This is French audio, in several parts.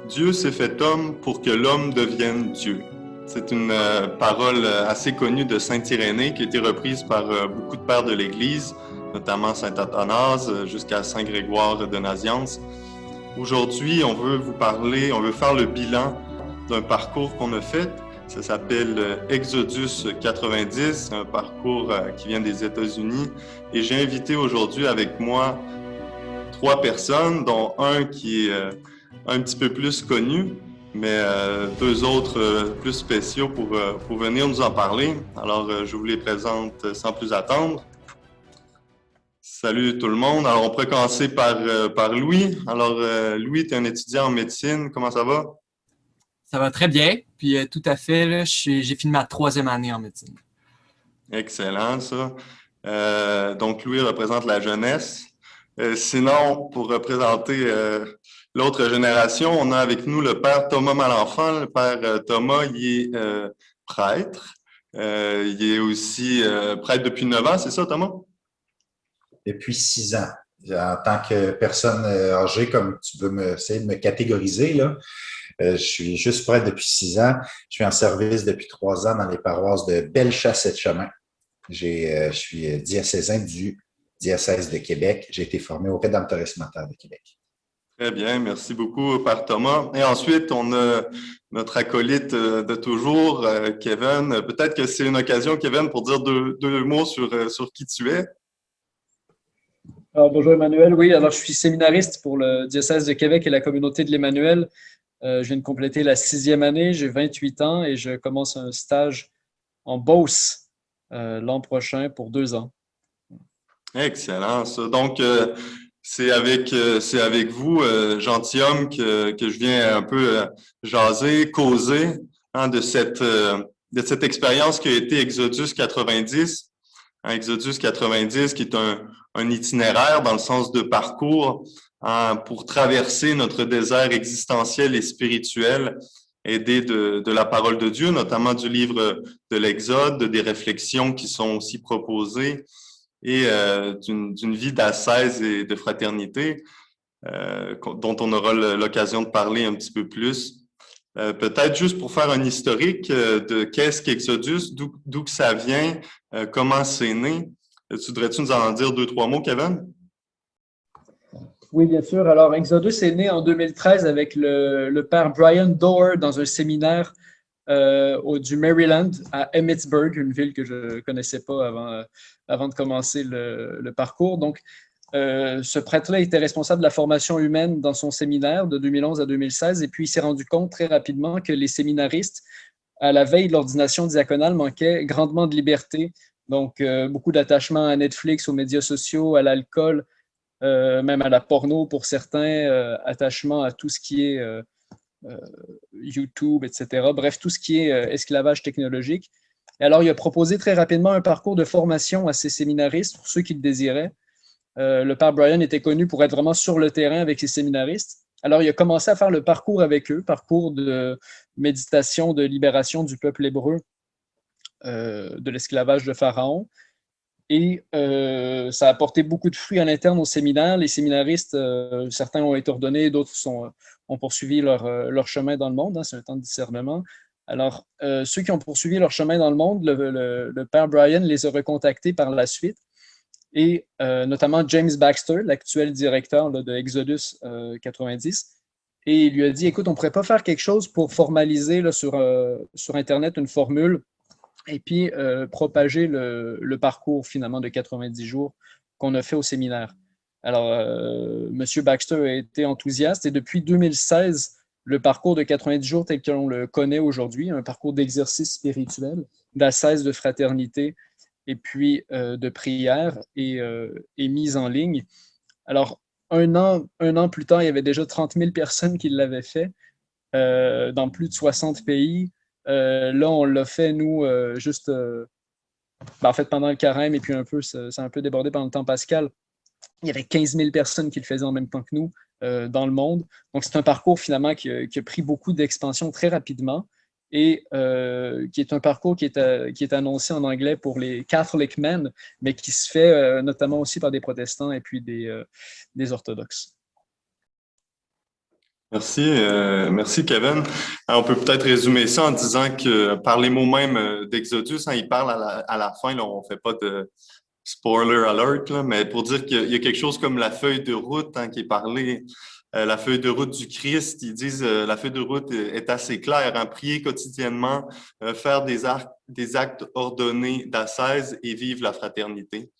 Dieu s'est fait homme pour que l'homme devienne Dieu. C'est une parole assez connue de saint Irénée qui a été reprise par beaucoup de pères de l'Église, notamment saint Athanase jusqu'à saint Grégoire de Nazianze. Aujourd'hui, on veut vous parler, on veut faire le bilan d'un parcours qu'on a fait. Ça s'appelle Exodus 90, un parcours qui vient des États-Unis. Et j'ai invité aujourd'hui avec moi 3 personnes, dont un qui est un petit peu plus connu, mais 2 autres plus spéciaux pour venir nous en parler. Alors, je vous les présente sans plus attendre. Salut tout le monde. Alors, on pourrait commencer par Louis. Alors, Louis, tu es un étudiant en médecine. Comment ça va? Ça va très bien. Puis tout à fait, là, j'ai fini ma 3e année en médecine. Excellent, ça. Donc, Louis représente la jeunesse. Sinon, pour représenter l'autre génération, on a avec nous le père Thomas Malenfant. Le père Thomas, il est prêtre. Il est aussi prêtre depuis 9 ans, c'est ça, Thomas? Depuis 6 ans. En tant que personne âgée, comme tu veux essayer de me catégoriser, là, je suis juste prêtre depuis 6 ans. Je suis en service depuis 3 ans dans les paroisses de Bellechasse et de Chemin. Je suis diocésain du diocèse de Québec. J'ai été formé au Rédemptorisme Mater de Québec. Très bien, merci beaucoup, Père Thomas. Et ensuite, on a notre acolyte de toujours, Kevin. Peut-être que c'est une occasion, Kevin, pour dire deux mots sur qui tu es. Alors, bonjour Emmanuel. Oui, alors je suis séminariste pour le diocèse de Québec et la communauté de l'Emmanuel. Je viens de compléter la 6e année, j'ai 28 ans et je commence un stage en Beauce l'an prochain pour 2 ans. Excellent, ça. Donc, c'est avec vous, gentilhomme, que je viens un peu jaser, causer de cette expérience qui a été Exodus 90. Exodus 90, qui est un itinéraire dans le sens de parcours pour traverser notre désert existentiel et spirituel, aidé de la parole de Dieu, notamment du livre de l'Exode, des réflexions qui sont aussi proposées et d'une vie d'ascèse et de fraternité dont on aura l'occasion de parler un petit peu plus. Peut-être juste pour faire un historique de qu'est-ce qu'Exodus, d'où que ça vient, comment c'est né. Tu voudrais-tu nous en dire 2-3 mots, Kevin? Oui, bien sûr. Alors, Exodus est né en 2013 avec le père Brian Doerr dans un séminaire du Maryland à Emmitsburg, une ville que je ne connaissais pas avant de commencer le parcours. Donc, ce prêtre-là était responsable de la formation humaine dans son séminaire de 2011 à 2016 et puis il s'est rendu compte très rapidement que les séminaristes, à la veille de l'ordination diaconale, manquaient grandement de liberté. Donc, beaucoup d'attachement à Netflix, aux médias sociaux, à l'alcool, même à la porno pour certains, attachement à tout ce qui est YouTube, etc. Bref, tout ce qui est esclavage technologique. Et alors, il a proposé très rapidement un parcours de formation à ces séminaristes, pour ceux qui le désiraient. Le père Brian était connu pour être vraiment sur le terrain avec ses séminaristes. Alors, il a commencé à faire le parcours avec eux, parcours de méditation, de libération du peuple hébreu de l'esclavage de Pharaon. Et ça a apporté beaucoup de fruits à l'interne au séminaire. Les séminaristes, certains ont été ordonnés, d'autres ont poursuivi leur chemin dans le monde. C'est un temps de discernement. Alors, ceux qui ont poursuivi leur chemin dans le monde, le père Brian les a recontactés par la suite. Et notamment James Baxter, l'actuel directeur là, de Exodus 90. Et il lui a dit, écoute, on ne pourrait pas faire quelque chose pour formaliser là, sur Internet une formule et puis propager le parcours finalement de 90 jours qu'on a fait au séminaire. Alors, M. Baxter a été enthousiaste et depuis 2016, le parcours de 90 jours tel que l'on le connaît aujourd'hui, un parcours d'exercice spirituel, d'ascèse de fraternité et puis de prière est mis en ligne. Alors, un an plus tard, il y avait déjà 30 000 personnes qui l'avaient fait dans plus de 60 pays. Là, on l'a fait, nous, juste en fait, pendant le carême et puis ça a un peu débordé pendant le temps pascal. Il y avait 15 000 personnes qui le faisaient en même temps que nous dans le monde. Donc, c'est un parcours finalement qui a pris beaucoup d'expansion très rapidement et qui est un parcours qui est annoncé en anglais pour les Catholic Men, mais qui se fait notamment aussi par des protestants et puis des orthodoxes. Merci Kevin. Alors, on peut peut-être résumer ça en disant que par les mots même d'Exodus, il parle à la fin, là, on ne fait pas de spoiler alert, là, mais pour dire qu'il y a quelque chose comme la feuille de route qui est parlée, la feuille de route du Christ. Ils disent la feuille de route est assez claire, prier quotidiennement, faire des actes ordonnés d'ascèse et vivre la fraternité.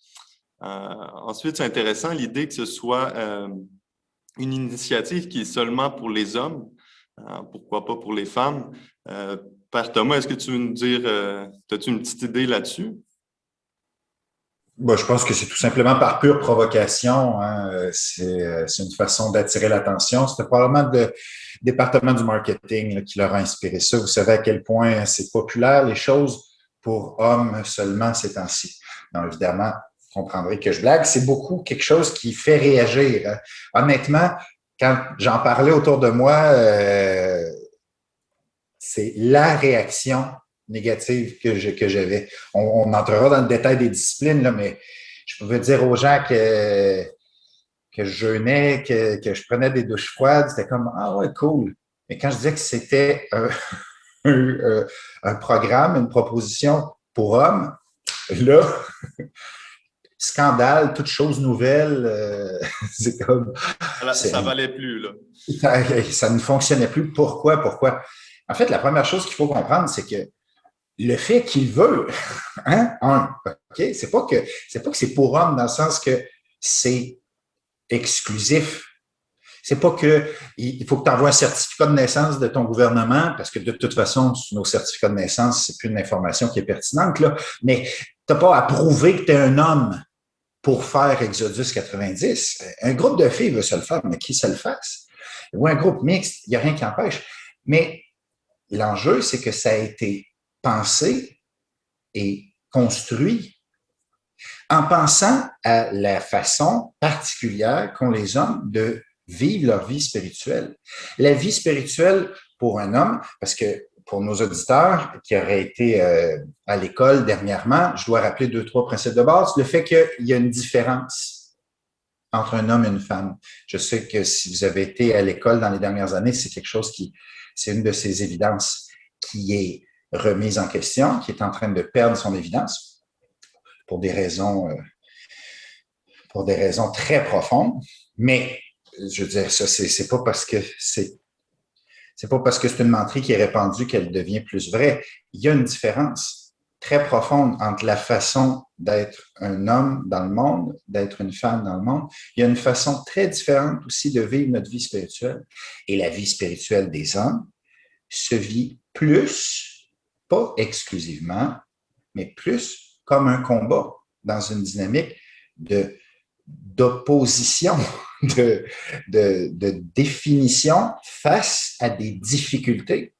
Ensuite, c'est intéressant l'idée que ce soit une initiative qui est seulement pour les hommes, pourquoi pas pour les femmes. Père Thomas, est-ce que tu veux nous dire, as-tu une petite idée là-dessus? Bon, je pense que c'est tout simplement par pure provocation. C'est une façon d'attirer l'attention. C'était probablement le département du marketing là, qui leur a inspiré ça. Vous savez à quel point c'est populaire, les choses pour hommes seulement ces temps-ci. Donc, évidemment, vous comprendrez que je blague. C'est beaucoup quelque chose qui fait réagir. Honnêtement, quand j'en parlais autour de moi, c'est la réaction négative que j'avais. On entrera dans le détail des disciplines, là, mais je pouvais dire aux gens que je jeûnais, que je prenais des douches froides, c'était comme « Ah ouais, cool ». Mais quand je disais que c'était un programme, une proposition pour hommes, là, scandale, toute chose nouvelle, c'est comme… Ça valait plus, là. Ça ne fonctionnait plus. Pourquoi? En fait, la première chose qu'il faut comprendre, c'est que le fait qu'il veut, OK? C'est pas que c'est pour homme dans le sens que c'est exclusif. C'est pas que il faut que tu envoies un certificat de naissance de ton gouvernement, parce que de toute façon, nos certificats de naissance, c'est plus une information qui est pertinente, là, mais tu n'as pas à prouver que tu es un homme pour faire Exodus 90. Un groupe de filles veut se le faire, mais qui se le fasse? Ou un groupe mixte, il n'y a rien qui empêche. Mais l'enjeu, c'est que ça a été pensé et construit en pensant à la façon particulière qu'ont les hommes de vivre leur vie spirituelle. La vie spirituelle pour un homme, parce que pour nos auditeurs qui auraient été à l'école dernièrement, je dois rappeler 2-3 principes de base. Le fait qu'il y a une différence entre un homme et une femme. Je sais que si vous avez été à l'école dans les dernières années, c'est quelque chose c'est une de ces évidences qui est remise en question, qui est en train de perdre son évidence pour des raisons très profondes. Mais, je veux dire, ça, c'est pas parce que c'est une menterie qui est répandue qu'elle devient plus vraie. Il y a une différence très profonde entre la façon d'être un homme dans le monde, d'être une femme dans le monde. Il y a une façon très différente aussi de vivre notre vie spirituelle. Et la vie spirituelle des hommes se vit plus, pas exclusivement, mais plus comme un combat dans une dynamique d'opposition, de définition face à des difficultés.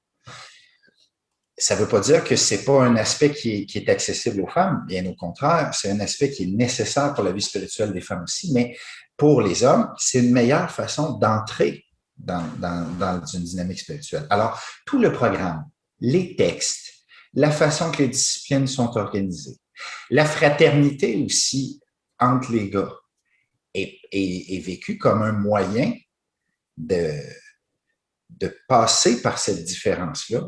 Ça ne veut pas dire que ce n'est pas un aspect qui est accessible aux femmes, bien au contraire, c'est un aspect qui est nécessaire pour la vie spirituelle des femmes aussi, mais pour les hommes, c'est une meilleure façon d'entrer dans une dynamique spirituelle. Alors, tout le programme, les textes, la façon que les disciplines sont organisées, la fraternité aussi entre les gars est vécue comme un moyen de passer par cette différence-là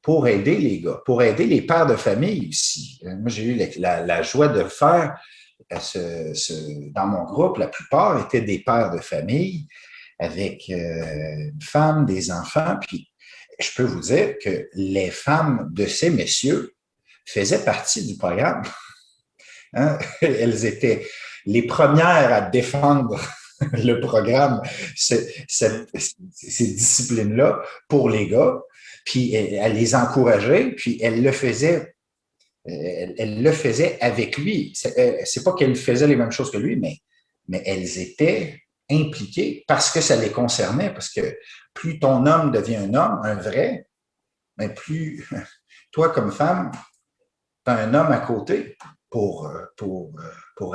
pour aider les gars, pour aider les pères de famille aussi. Moi, j'ai eu la joie de faire dans mon groupe, la plupart étaient des pères de famille avec une femme, des enfants, puis je peux vous dire que les femmes de ces messieurs faisaient partie du programme. Hein? Elles étaient les premières à défendre le programme, ces disciplines-là pour les gars, puis elle les encourageait, puis elle le faisait avec lui. C'est pas qu'elle faisait les mêmes choses que lui, mais elles étaient impliquées parce que ça les concernait, parce que plus ton homme devient un homme, un vrai, mais plus toi, comme femme, tu as un homme à côté pour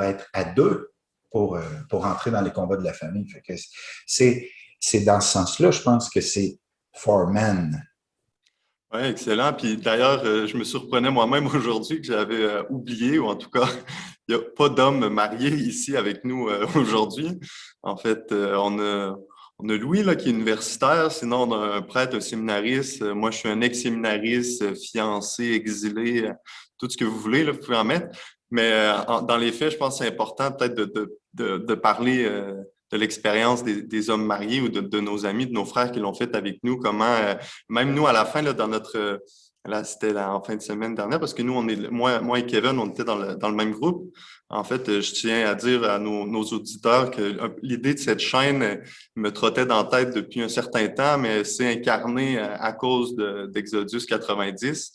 être à deux, pour entrer dans les combats de la famille. Fait que c'est dans ce sens-là, je pense que c'est for men. Oui, excellent. Puis d'ailleurs, je me surprenais moi-même aujourd'hui que j'avais oublié, ou en tout cas, il n'y a pas d'homme marié ici avec nous aujourd'hui. En fait, on On a Louis là, qui est universitaire, sinon on a un prêtre, un séminariste. Moi, je suis un ex-séminariste, fiancé, exilé, tout ce que vous voulez, là, vous pouvez en mettre. Mais dans les faits, je pense que c'est important peut-être de parler de l'expérience des hommes mariés ou de nos amis, de nos frères qui l'ont fait avec nous. Comment, même nous, à la fin, là, dans notre... Là, c'était en fin de semaine dernière, parce que nous, moi et Kevin, on était dans le même groupe. En fait, je tiens à dire à nos auditeurs que l'idée de cette chaîne me trottait dans la tête depuis un certain temps, mais c'est incarné à cause d'Exodus 90.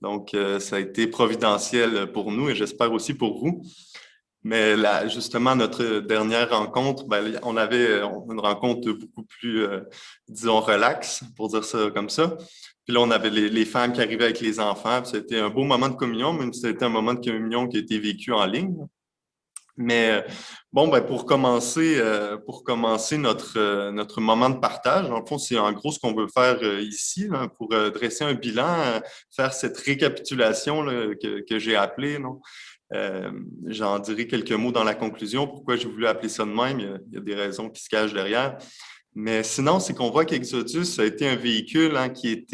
Donc, ça a été providentiel pour nous et j'espère aussi pour vous. Mais là, justement, notre dernière rencontre, ben, on avait une rencontre beaucoup plus, disons, relax, pour dire ça comme ça. Puis là, on avait les femmes qui arrivaient avec les enfants. C'était un beau moment de communion, même si c'était un moment de communion qui a été vécu en ligne. Mais bon, ben, pour commencer notre moment de partage, dans le fond, c'est en gros ce qu'on veut faire ici, là, pour dresser un bilan, faire cette récapitulation là, que j'ai appelée, non? J'en dirai quelques mots dans la conclusion. Pourquoi j'ai voulu appeler ça de même? Il y a des raisons qui se cachent derrière. Mais sinon, c'est qu'on voit qu'Exodus a été un véhicule qui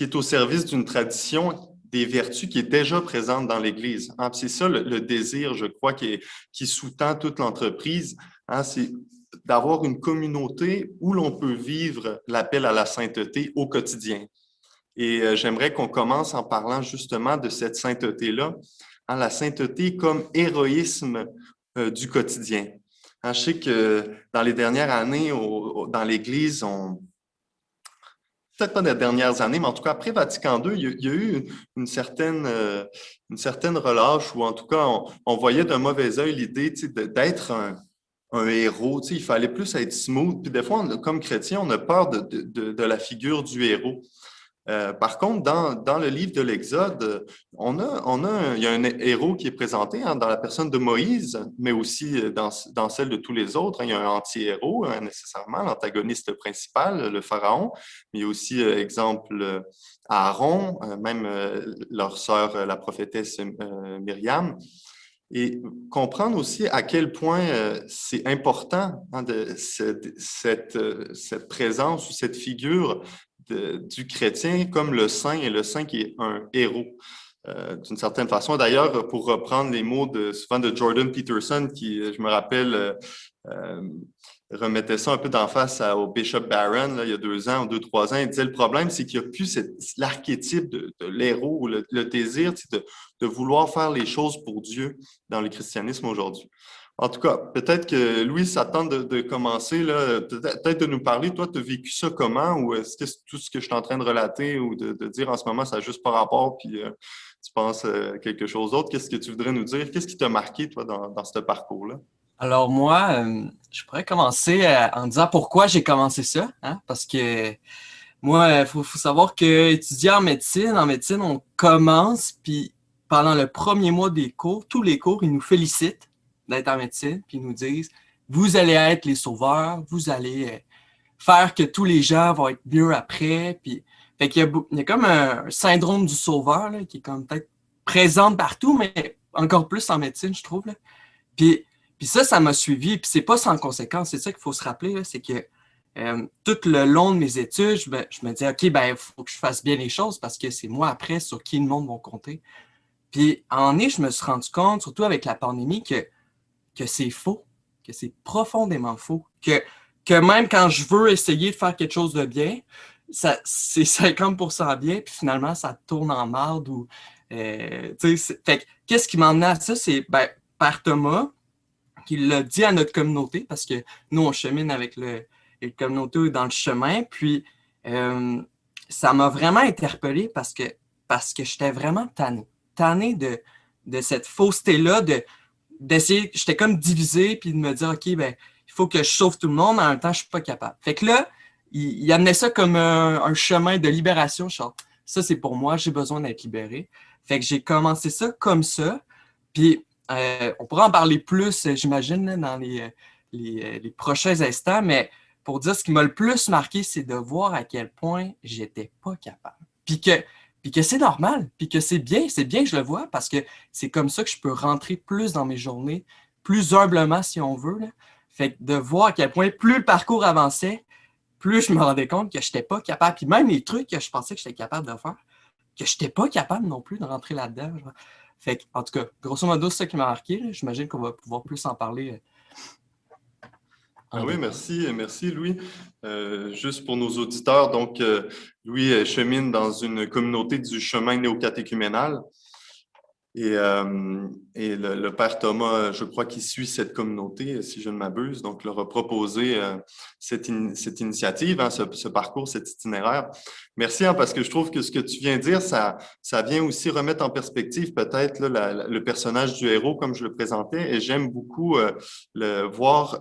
est au service d'une tradition des vertus qui est déjà présente dans l'Église. C'est ça le désir, je crois, qui sous-tend toute l'entreprise. C'est d'avoir une communauté où l'on peut vivre l'appel à la sainteté au quotidien. Et j'aimerais qu'on commence en parlant justement de cette sainteté-là, la sainteté comme héroïsme du quotidien. Je sais que dans les dernières années, dans l'Église, peut-être pas les dernières années, mais en tout cas, après Vatican II, il y a eu une certaine relâche, ou en tout cas, on voyait d'un mauvais œil l'idée d'être un héros. Il fallait plus être smooth. Puis des fois, comme chrétien, on a peur de la figure du héros. Par contre, dans le livre de l'Exode, il y a un héros qui est présenté dans la personne de Moïse, mais aussi dans celle de tous les autres. Il y a un anti-héros, nécessairement, l'antagoniste principal, le pharaon, mais il y a aussi, exemple, Aaron, même leur sœur, la prophétesse Myriam. Et comprendre aussi à quel point c'est important cette présence ou cette figure du chrétien comme le saint, et le saint qui est un héros d'une certaine façon. D'ailleurs, pour reprendre les mots souvent de Jordan Peterson, qui, je me rappelle, remettait ça un peu d'en face au Bishop Barron là, il y a 2 ans ou 2-3 ans, il disait le problème, c'est qu'il n'y a plus l'archétype de l'héros ou le désir de vouloir faire les choses pour Dieu dans le christianisme aujourd'hui. En tout cas, peut-être que Louis, ça tente de commencer, là, peut-être de nous parler. Toi, tu as vécu ça comment? Ou est-ce que tout ce que je suis en train de relater ou de dire en ce moment, ça n'a juste pas rapport, puis tu penses quelque chose d'autre? Qu'est-ce que tu voudrais nous dire? Qu'est-ce qui t'a marqué, toi, dans ce parcours-là? Alors moi, je pourrais commencer en disant pourquoi j'ai commencé ça, parce que moi, il faut savoir qu'étudier en médecine, on commence, puis pendant le premier mois des cours, tous les cours, ils nous félicitent d'être en médecine, puis ils nous disent « Vous allez être les sauveurs, vous allez faire que tous les gens vont être mieux après. » Puis, fait qu'il y a comme un syndrome du sauveur là, qui est comme peut-être présent partout, mais encore plus en médecine, je trouve. Là. Puis ça m'a suivi, puis c'est pas sans conséquence. C'est ça qu'il faut se rappeler, là, c'est que tout le long de mes études, je me dis « OK, il faut que je fasse bien les choses parce que c'est moi après sur qui le monde va compter. » Puis en année, je me suis rendu compte, surtout avec la pandémie, que c'est faux, que c'est profondément faux, que même quand je veux essayer de faire quelque chose de bien, c'est 50% bien, puis finalement, ça tourne en marde. Fait que, qu'est-ce qui m'a emmené à ça? C'est Père Thomas qui l'a dit à notre communauté, parce que nous, on chemine avec les communautés dans le chemin, puis ça m'a vraiment interpellé parce que j'étais vraiment tanné de cette fausseté-là, d'essayer, j'étais comme divisé, puis de me dire, OK, il faut que je sauve tout le monde, mais en même temps, je suis pas capable. Fait que là, il amenait ça comme un chemin de libération. Ça, c'est pour moi, j'ai besoin d'être libéré. Fait que j'ai commencé ça comme ça, puis on pourra en parler plus, j'imagine, là, dans les prochains instants, mais pour dire ce qui m'a le plus marqué, c'est de voir à quel point j'étais pas capable. Puis que c'est normal, puis que c'est bien que je le vois, parce que c'est comme ça que je peux rentrer plus dans mes journées, plus humblement si on veut. Là. Fait que de voir à quel point plus le parcours avançait, plus je me rendais compte que je n'étais pas capable. Puis même les trucs que je pensais que j'étais capable de faire, que je n'étais pas capable non plus de rentrer là-dedans. Fait que, en tout cas, grosso modo, c'est ça qui m'a marqué. J'imagine qu'on va pouvoir plus en parler. Oui, merci Louis. Juste pour nos auditeurs, donc Louis chemine dans une communauté du chemin néocatéchuménal. Et le père Thomas, je crois qu'il suit cette communauté, si je ne m'abuse, donc leur a proposé cette initiative, hein, ce parcours, cet itinéraire. Merci, hein, parce que je trouve que ce que tu viens de dire, ça vient aussi remettre en perspective peut-être là, le personnage du héros comme je le présentais, et j'aime beaucoup voir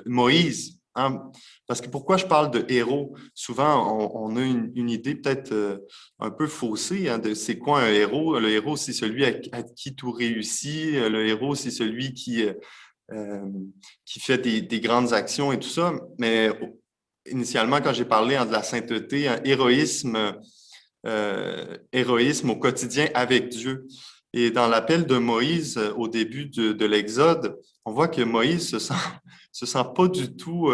Moïse. Hein, parce que pourquoi je parle de héros? Souvent, on a une idée peut-être un peu faussée hein, de c'est quoi un héros. Le héros, c'est celui à qui tout réussit. Le héros, c'est celui qui fait des grandes actions et tout ça. Mais initialement, quand j'ai parlé hein, de la sainteté, hein, héroïsme au quotidien avec Dieu. Et dans l'appel de Moïse au début de l'Exode, on voit que Moïse se sent pas du tout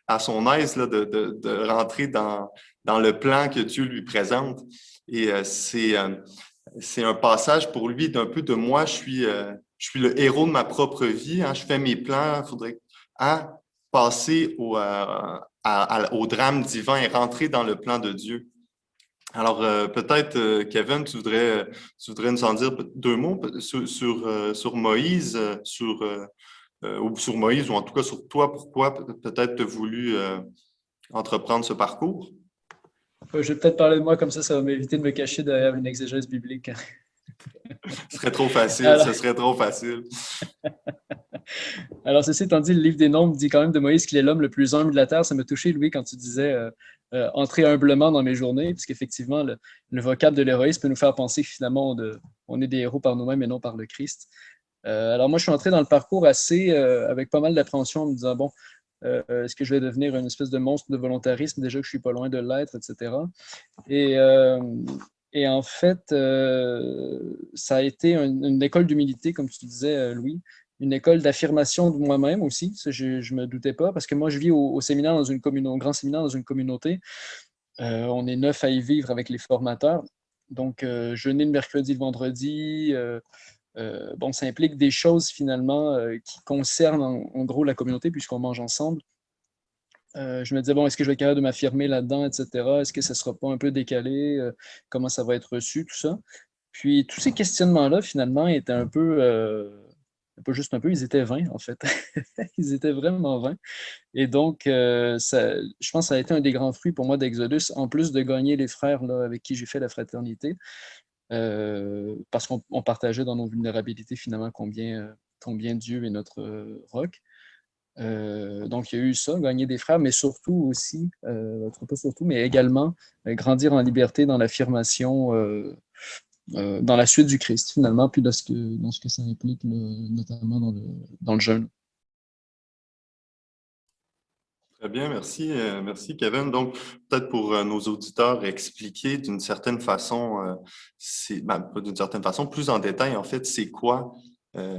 à son aise là, de rentrer dans le plan que Dieu lui présente. Et c'est un passage pour lui d'un peu de moi, je suis le héros de ma propre vie, hein, je fais mes plans, il faudrait passer au drame divin et rentrer dans le plan de Dieu. Alors, peut-être, Kevin, tu voudrais nous en dire deux mots sur Moïse, ou sur Moïse, ou en tout cas sur toi, pourquoi peut-être tu as voulu entreprendre ce parcours? Je vais peut-être parler de moi comme ça va m'éviter de me cacher derrière une exégèse biblique. Ce serait trop facile, Alors, ce serait trop facile. Alors, ceci étant dit, le livre des Nombres dit quand même de Moïse qu'il est l'homme le plus humble de la terre. Ça m'a touché, Louis, quand tu disais entrer humblement dans mes journées, puisqu'effectivement, le vocable de l'héroïsme peut nous faire penser que finalement, on est des héros par nous-mêmes et non par le Christ. Alors, moi, je suis entré dans le parcours avec pas mal d'appréhension en me disant, bon, est-ce que je vais devenir une espèce de monstre de volontarisme, déjà que je suis pas loin de l'être, etc. Et en fait, ça a été une école d'humilité, comme tu disais, Louis, une école d'affirmation de moi-même aussi. Ça, je ne me doutais pas, parce que moi, je vis au séminaire dans une communauté, au grand séminaire dans une communauté. On est 9 à y vivre avec les formateurs. Donc, jeûner le mercredi, le vendredi. Bon, ça implique des choses finalement qui concernent en gros la communauté, puisqu'on mange ensemble. Je me disais, bon, est-ce que je vais être capable de m'affirmer là-dedans, etc. Est-ce que ça ne sera pas un peu décalé? Comment ça va être reçu, tout ça? Puis, tous ces questionnements-là, finalement, étaient un peu, pas juste un peu, ils étaient vains, en fait. Ils étaient vraiment vains. Et donc, je pense que ça a été un des grands fruits pour moi d'Exodus, en plus de gagner les frères là, avec qui j'ai fait la fraternité, parce qu'on partageait dans nos vulnérabilités, finalement, combien Dieu est notre roc. Donc, il y a eu ça, gagner des frères, mais surtout aussi, pas surtout, mais également grandir en liberté dans l'affirmation, dans la suite du Christ, finalement, puis dans ce que ça implique, notamment dans le jeûne. Très bien, merci. Merci, Kevin. Donc, peut-être pour nos auditeurs, expliquer d'une certaine façon, pas d'une certaine façon, plus en détail, en fait, c'est quoi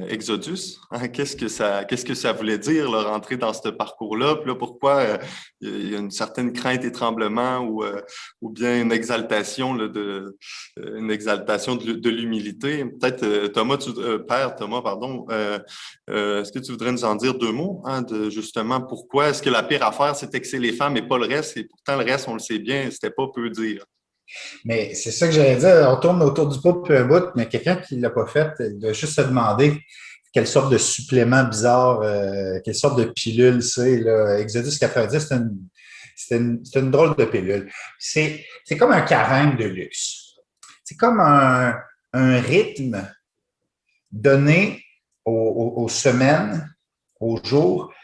Exodus? Hein? Qu'est-ce que ça voulait dire, là, rentrer dans ce parcours-là? Puis là, pourquoi il y a une certaine crainte et tremblement ou bien une exaltation là, de l'humilité? Peut-être, Père Thomas, pardon, est-ce que tu voudrais nous en dire deux mots, hein, de justement pourquoi est-ce que la pire affaire, c'était que c'est les femmes et pas le reste, et pourtant le reste, on le sait bien, c'était pas peu dire. Mais c'est ça que j'allais dire. On tourne autour du pot depuis un bout, mais quelqu'un qui ne l'a pas fait, il doit juste se demander quelle sorte de supplément bizarre, quelle sorte de pilule c'est. Là. Exodus 90, c'est une drôle de pilule. C'est comme un carême de luxe. C'est comme un rythme donné aux semaines, aux jours,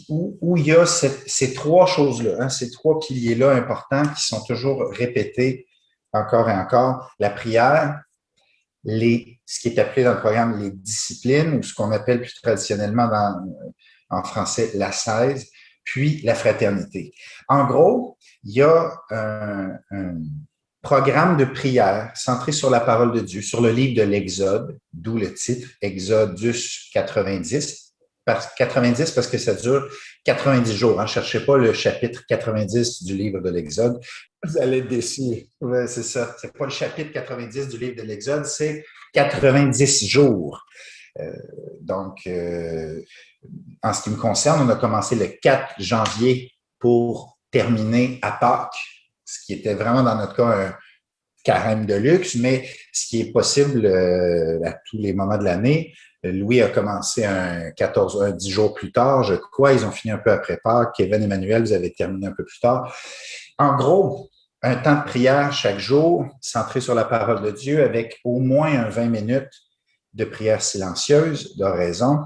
où il y a ces trois choses-là, hein, ces trois piliers-là importants qui sont toujours répétés encore et encore. La prière, ce qui est appelé dans le programme les disciplines, ou ce qu'on appelle plus traditionnellement en français l'ascèse, puis la fraternité. En gros, il y a un programme de prière centré sur la parole de Dieu, sur le livre de l'Exode, d'où le titre Exodus 90. 90 parce que ça dure 90 jours. Hein. Cherchez pas le chapitre 90 du livre de l'Exode. Vous allez être déçus. Ouais, c'est ça. C'est pas le chapitre 90 du livre de l'Exode, c'est 90 jours. Donc, en ce qui me concerne, on a commencé le 4 janvier pour terminer à Pâques, ce qui était vraiment dans notre cas un carême de luxe, mais ce qui est possible à tous les moments de l'année. Louis a commencé un 10 jours plus tard, je crois. Ils ont fini un peu après Pâques. Kevin et Emmanuel, vous avez terminé un peu plus tard. En gros, un temps de prière chaque jour, centré sur la parole de Dieu, avec au moins un 20 minutes de prière silencieuse, d'oraison.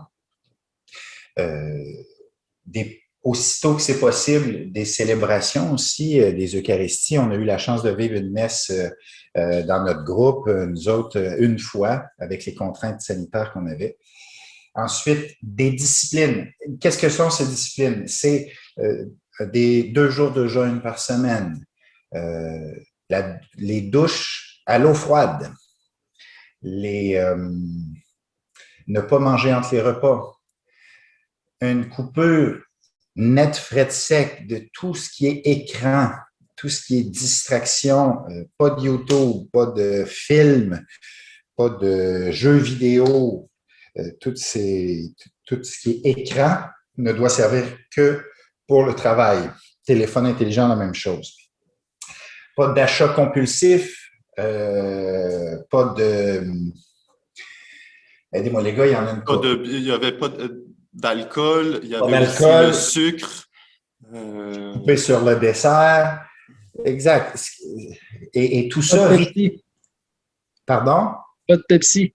Aussitôt que c'est possible, des célébrations aussi, des Eucharisties. On a eu la chance de vivre une messe dans notre groupe, nous autres, une fois, avec les contraintes sanitaires qu'on avait. Ensuite, des disciplines. Qu'est-ce que sont ces disciplines? C'est des 2 jours de jeûne par semaine, les douches à l'eau froide, ne pas manger entre les repas, une coupure net, frais sec de tout ce qui est écran, tout ce qui est distraction, pas de YouTube, pas de film, pas de jeux vidéo, tout ce qui est écran ne doit servir que pour le travail. Téléphone intelligent, la même chose. Pas d'achat compulsif, pas de... Aidez-moi les gars, il y en a une couple. Il n'y avait pas d'alcool, il y avait aussi d'alcool. le sucre. Couper sur le dessert. Exact. Et tout Pas ça... de Pepsi. Pardon? Pas de Pepsi.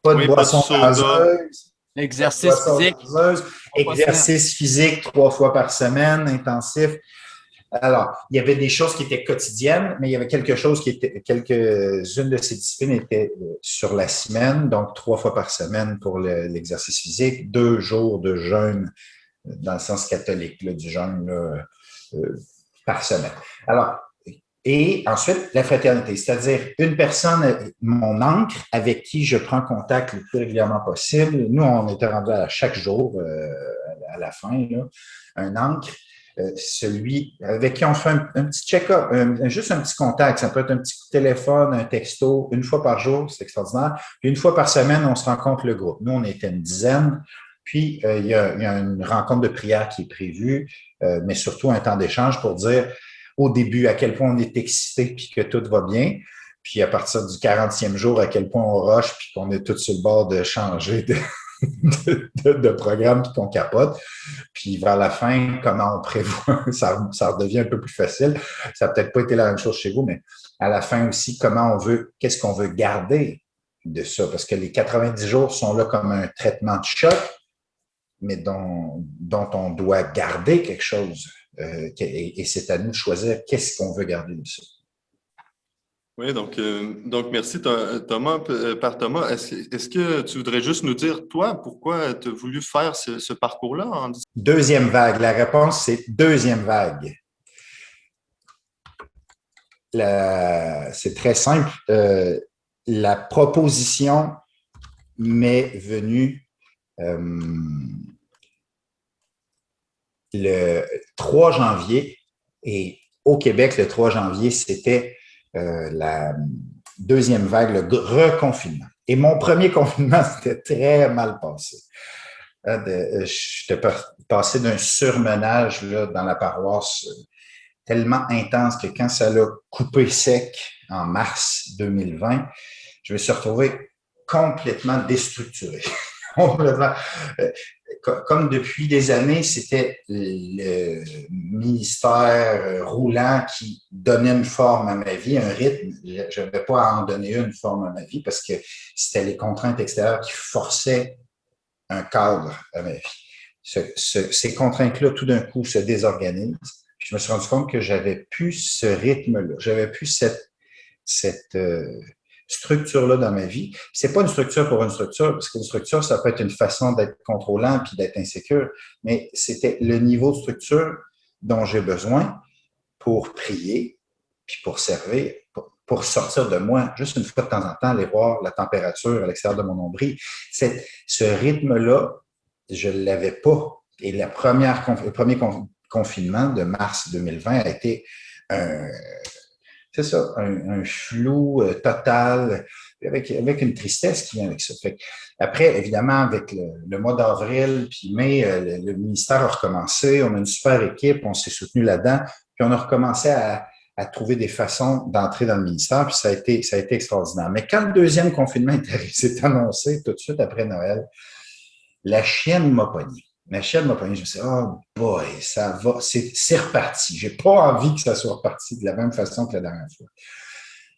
Pas de Oui, boisson pas de soda. gazeuse. Exercice physique. Exercice physique 3 fois par semaine, intensif. Alors, il y avait des choses qui étaient quotidiennes, mais il y avait quelques-unes de ces disciplines étaient sur la semaine, donc 3 fois par semaine pour l'exercice physique, 2 jours de jeûne dans le sens catholique là, du jeûne là, par semaine. Alors, et ensuite, la fraternité, c'est-à-dire une personne, mon ancre, avec qui je prends contact le plus régulièrement possible. Nous, on était rendus à chaque jour, à la fin, là, un ancre. Celui avec qui on fait un petit check-up, juste un petit contact. Ça peut être un petit coup de téléphone, un texto, 1 fois par jour, c'est extraordinaire. Puis 1 fois par semaine, on se rencontre le groupe. Nous, on était une dizaine. Puis, il y a une rencontre de prière qui est prévue, mais surtout un temps d'échange pour dire au début à quel point on est excité puis que tout va bien. Puis, à partir du 40e jour, à quel point on rush puis qu'on est tous sur le bord de changer de programme puis qu'on capote. Puis vers la fin, comment on prévoit, ça redevient un peu plus facile. Ça n'a peut-être pas été la même chose chez vous, mais à la fin aussi, qu'est-ce qu'on veut garder de ça? Parce que les 90 jours sont là comme un traitement de choc, mais dont on doit garder quelque chose. Et c'est à nous de choisir qu'est-ce qu'on veut garder de ça. Oui, donc merci Thomas. Par Thomas, est-ce que tu voudrais juste nous dire, toi, pourquoi tu as voulu faire ce parcours-là? Deuxième vague. La réponse, c'est deuxième vague. C'est très simple. La proposition m'est venue le 3 janvier et au Québec, le 3 janvier, c'était la deuxième vague, le reconfinement. Et mon premier confinement, c'était très mal passé. J'étais passé d'un surmenage là, dans la paroisse tellement intense que quand ça l'a coupé sec en mars 2020, je me suis retrouvé complètement déstructuré. Complètement. Comme depuis des années, c'était le ministère roulant qui donnait une forme à ma vie, un rythme. Je n'avais pas à en donner une forme à ma vie parce que c'était les contraintes extérieures qui forçaient un cadre à ma vie. Ces contraintes-là, tout d'un coup, se désorganisent. Puis je me suis rendu compte que j'avais plus ce rythme-là. J'avais plus cette structure-là dans ma vie. C'est pas une structure pour une structure, parce qu'une structure, ça peut être une façon d'être contrôlant puis d'être insécure, mais c'était le niveau de structure dont j'ai besoin pour prier puis pour servir, pour sortir de moi, juste une fois de temps en temps, aller voir la température à l'extérieur de mon nombril. Ce rythme-là, je ne l'avais pas. Et le premier confinement de mars 2020 a été c'est ça, un flou total, avec une tristesse qui vient avec ça. Fait après, évidemment, avec le mois d'avril puis mai, le ministère a recommencé. On a une super équipe, on s'est soutenu là-dedans, puis on a recommencé à trouver des façons d'entrer dans le ministère, puis ça a été extraordinaire. Mais quand le deuxième confinement s'est annoncé tout de suite après Noël, la chienne m'a pogné. Ma chienne m'a pogné. Je me suis dit, oh boy, ça va, c'est reparti. J'ai pas envie que ça soit reparti de la même façon que la dernière fois.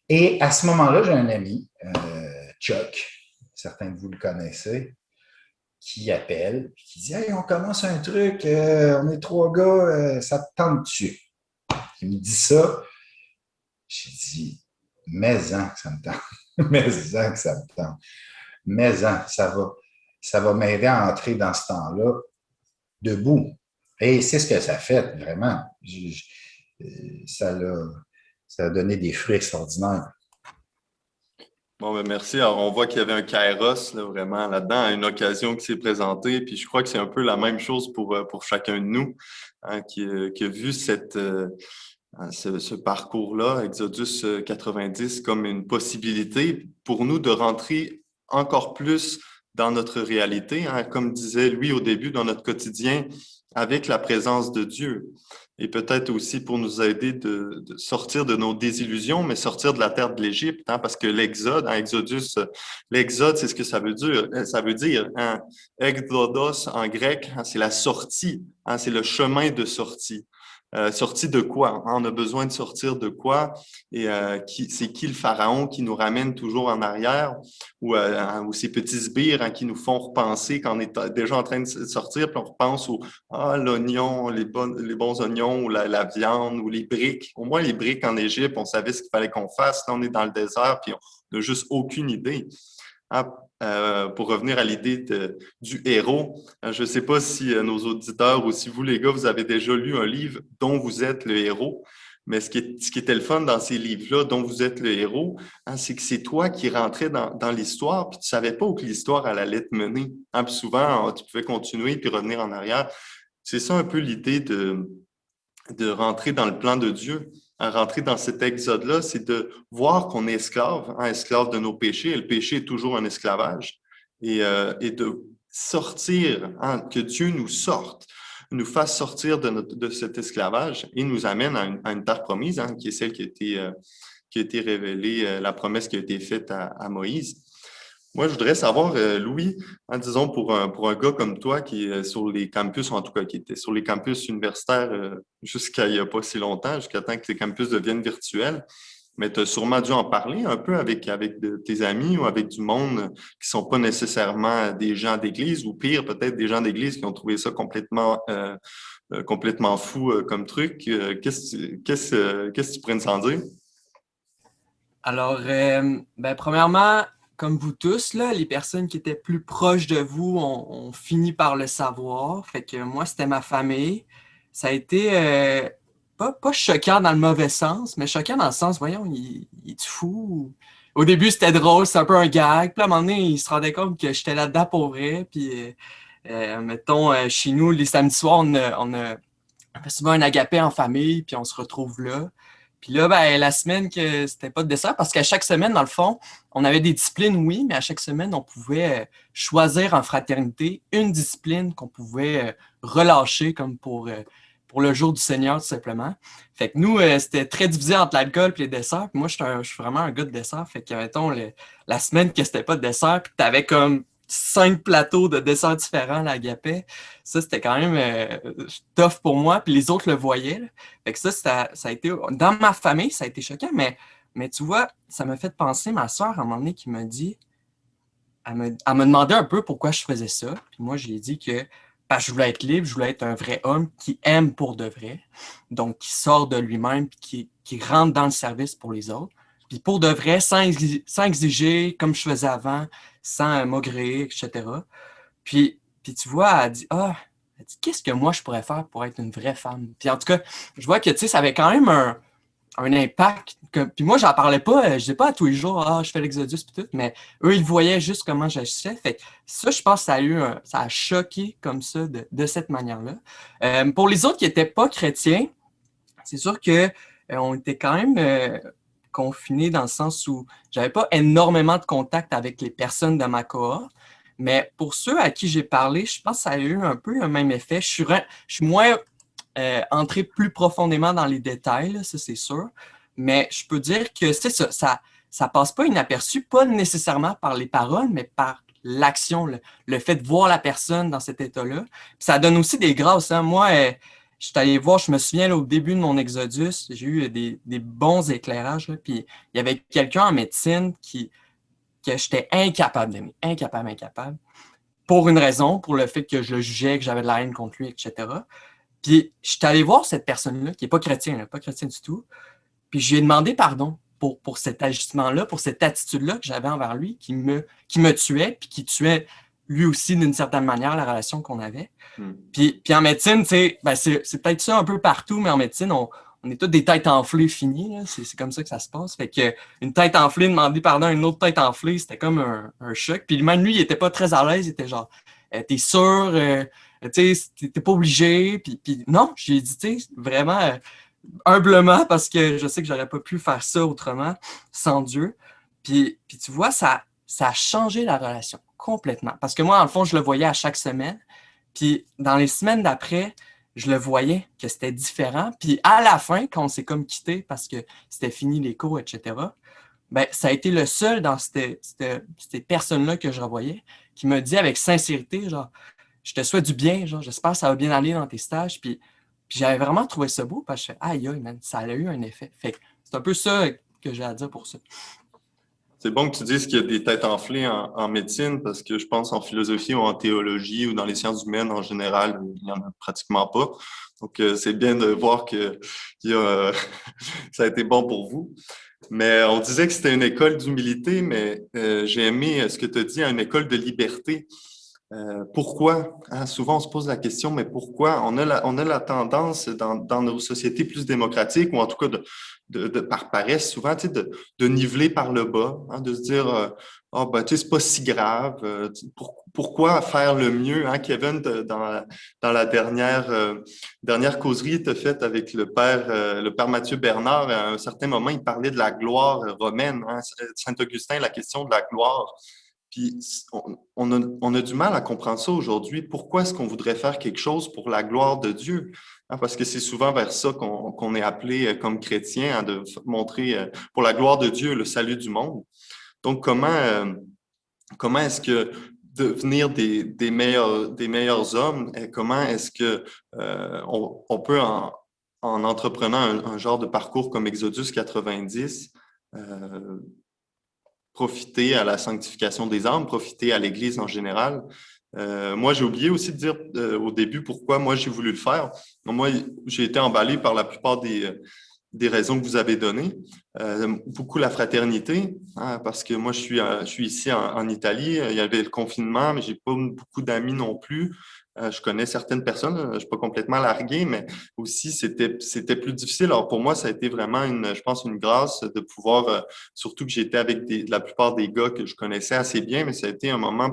Et à ce moment-là, j'ai un ami, Chuck, certains de vous le connaissez, qui appelle, puis qui dit, hey, on commence un truc, on est 3 gars, ça te tente-tu? Il me dit ça. J'ai dit, mais-en que ça me tente. Mais-en que ça me tente. Mais-en, ça va m'aider à entrer dans ce temps-là debout. Et c'est ce que ça fait, vraiment. Ça a donné des fruits extraordinaires. Bon, ben merci. Alors, on voit qu'il y avait un kairos là, vraiment là-dedans, une occasion qui s'est présentée. Puis je crois que c'est un peu la même chose pour chacun de nous hein, qui a vu ce parcours-là, Exodus 90, comme une possibilité pour nous de rentrer encore plus dans notre réalité, hein, comme disait lui au début, dans notre quotidien, avec la présence de Dieu. Et peut-être aussi pour nous aider de sortir de nos désillusions, mais sortir de la terre de l'Égypte, hein, parce que l'exode, hein, Exodus, l'exode, c'est ce que ça veut dire. Ça veut dire, hein, exodos en grec, hein, c'est la sortie, hein, c'est le chemin de sortie. Sortie de quoi? On a besoin de sortir de quoi? Et c'est qui le pharaon qui nous ramène toujours en arrière? Ou ces petits sbires hein, qui nous font repenser quand on est déjà en train de sortir, puis on repense l'oignon, les bons oignons, ou la viande, ou les briques. Au moins, les briques en Égypte, on savait ce qu'il fallait qu'on fasse. Là, on est dans le désert, puis on n'a juste aucune idée. Hein, pour revenir à l'idée du héros, je ne sais pas si nos auditeurs ou si vous, les gars, vous avez déjà lu un livre dont vous êtes le héros, mais ce qui était le fun dans ces livres-là, dont vous êtes le héros, hein, c'est que c'est toi qui rentrais dans l'histoire, puis tu ne savais pas où que l'histoire allait te mener. Hein, puis souvent, tu pouvais continuer puis revenir en arrière. C'est ça un peu l'idée de rentrer dans le plan de Dieu. À rentrer dans cet exode-là, c'est de voir qu'on est esclave, hein, esclave de nos péchés, et le péché est toujours un esclavage, et de sortir, hein, que Dieu nous sorte, nous fasse sortir de cet esclavage et nous amène à une terre promise, hein, qui est celle qui a été révélée, la promesse qui a été faite à Moïse. Moi, je voudrais savoir, Louis, hein, disons pour un gars comme toi qui est sur les campus, ou en tout cas qui était sur les campus universitaires jusqu'à il n'y a pas si longtemps, jusqu'à temps que les campus deviennent virtuels, mais tu as sûrement dû en parler un peu avec tes amis ou avec du monde qui ne sont pas nécessairement des gens d'église, ou pire, peut-être des gens d'église qui ont trouvé ça complètement fou comme truc. Qu'est-ce que tu pourrais nous en dire? Alors, premièrement, comme vous tous, là, les personnes qui étaient plus proches de vous ont fini par le savoir. Fait que moi, c'était ma famille. Ça a été pas choquant dans le mauvais sens, mais choquant dans le sens, voyons, il est fou. Au début, c'était drôle, c'est un peu un gag. Puis à un moment donné, il se rendait compte que j'étais là-dedans pour vrai. Puis, mettons, chez nous, les samedis soirs, on fait souvent un agapé en famille, puis on se retrouve là. Puis là, la semaine que c'était pas de dessert, parce qu'à chaque semaine, dans le fond, on avait des disciplines, oui, mais à chaque semaine, on pouvait choisir en fraternité une discipline qu'on pouvait relâcher comme pour le jour du Seigneur, tout simplement. Fait que nous, c'était très divisé entre l'alcool et les desserts. Puis moi, je suis vraiment un gars de dessert. Fait que, mettons, la semaine que c'était pas de dessert, puis t'avais comme 5 plateaux de desserts différents à l'agapé. Ça, c'était quand même tough pour moi, puis les autres le voyaient. Là. Fait que ça a été... Dans ma famille, ça a été choquant, mais tu vois, ça m'a fait penser, ma soeur, à un moment donné, qui m'a dit... Elle me demandait un peu pourquoi je faisais ça. Puis moi, je lui ai dit que je voulais être libre, je voulais être un vrai homme qui aime pour de vrai, donc qui sort de lui-même, puis qui rentre dans le service pour les autres. Puis pour de vrai, sans exiger comme je faisais avant, sans maugréer, etc. Puis tu vois, elle dit, qu'est-ce que moi je pourrais faire pour être une vraie femme? Puis en tout cas, je vois que, tu sais, ça avait quand même un impact. Puis moi, j'en parlais pas, je disais pas à tous les jours, je fais l'Exodus puis tout, mais eux, ils voyaient juste comment j'agissais. Fait que ça, je pense que ça a choqué comme ça, de cette manière-là. Pour les autres qui n'étaient pas chrétiens, c'est sûr que on était quand même confinés dans le sens où j'avais pas énormément de contact avec les personnes de ma cohorte. Mais pour ceux à qui j'ai parlé, je pense que ça a eu un peu le même effet. Je suis moins entré plus profondément dans les détails, là, ça c'est sûr. Mais je peux dire que c'est ça passe pas inaperçu, pas nécessairement par les paroles, mais par l'action, le fait de voir la personne dans cet état-là. Puis ça donne aussi des grâces. Hein. Moi, je suis allé voir, je me souviens là, au début de mon exodus, j'ai eu des bons éclairages. Là, puis il y avait quelqu'un en médecine que j'étais incapable d'aimer. Incapable. Pour une raison, pour le fait que je le jugeais, que j'avais de la haine contre lui, etc. Puis je suis allé voir cette personne-là, qui n'est pas chrétien, là, pas chrétien du tout. Puis je lui ai demandé pardon pour cet agissement-là, pour cette attitude-là que j'avais envers lui, qui me tuait, puis qui tuait lui aussi d'une certaine manière la relation qu'on avait. Puis en médecine, tu sais, ben c'est peut-être ça un peu partout, mais en médecine, on est tous des têtes enflées finies. C'est comme ça que ça se passe. Fait que une tête enflée, demander pardon à une autre tête enflée, c'était comme un choc. Puis même lui, il était pas très à l'aise. Il était genre, t'es sûr, tu sais, t'es pas obligé. Puis non, j'ai dit, tu sais, vraiment humblement, parce que je sais que j'aurais pas pu faire ça autrement, sans Dieu. Puis tu vois, ça a changé la relation complètement. Parce que moi, en le fond, je le voyais à chaque semaine. Puis dans les semaines d'après, je le voyais que c'était différent. Puis à la fin, quand on s'est comme quitté parce que c'était fini les cours, etc., ben, ça a été le seul dans ces personnes-là que je revoyais qui me dit avec sincérité, genre, je te souhaite du bien, genre, j'espère que ça va bien aller dans tes stages. Puis j'avais vraiment trouvé ça beau parce que je fais, aïe, aïe, man, ça a eu un effet. Fait que c'est un peu ça que j'ai à dire pour ça. C'est bon que tu dises qu'il y a des têtes enflées en médecine parce que je pense en philosophie ou en théologie ou dans les sciences humaines en général, il n'y en a pratiquement pas. Donc, c'est bien de voir que ça a été bon pour vous. Mais on disait que c'était une école d'humilité, mais j'ai aimé ce que tu as dit, une école de liberté. Pourquoi? Hein, souvent, on se pose la question, mais pourquoi? On a la tendance dans nos sociétés plus démocratiques, ou en tout cas par paresse, souvent, tu sais, de niveler par le bas, hein, de se dire, oh, ben, tu sais, c'est pas si grave. Pourquoi faire le mieux? Hein? Kevin, dans la dernière causerie que tu as faite avec le père Mathieu Bernard, à un certain moment, il parlait de la gloire romaine. Hein? Saint-Augustin, la question de la gloire. Puis on a du mal à comprendre ça aujourd'hui. Pourquoi est-ce qu'on voudrait faire quelque chose pour la gloire de Dieu? Hein, parce que c'est souvent vers ça qu'on est appelé comme chrétien, hein, de montrer pour la gloire de Dieu le salut du monde. Donc, comment est-ce que devenir des meilleurs hommes, comment est-ce que on peut, en entreprenant un genre de parcours comme Exodus 90, profiter à la sanctification des âmes, profiter à l'Église en général. Moi, j'ai oublié aussi de dire au début pourquoi moi j'ai voulu le faire. Moi, j'ai été emballé par la plupart des raisons que vous avez données. Beaucoup la fraternité, hein, parce que moi, je suis ici en Italie. Il y avait le confinement, mais j'ai pas beaucoup d'amis non plus. Je connais certaines personnes, je suis pas complètement largué, mais aussi c'était plus difficile. Alors pour moi, ça a été vraiment je pense, une grâce de pouvoir, surtout que j'étais avec la plupart des gars que je connaissais assez bien, mais ça a été un moment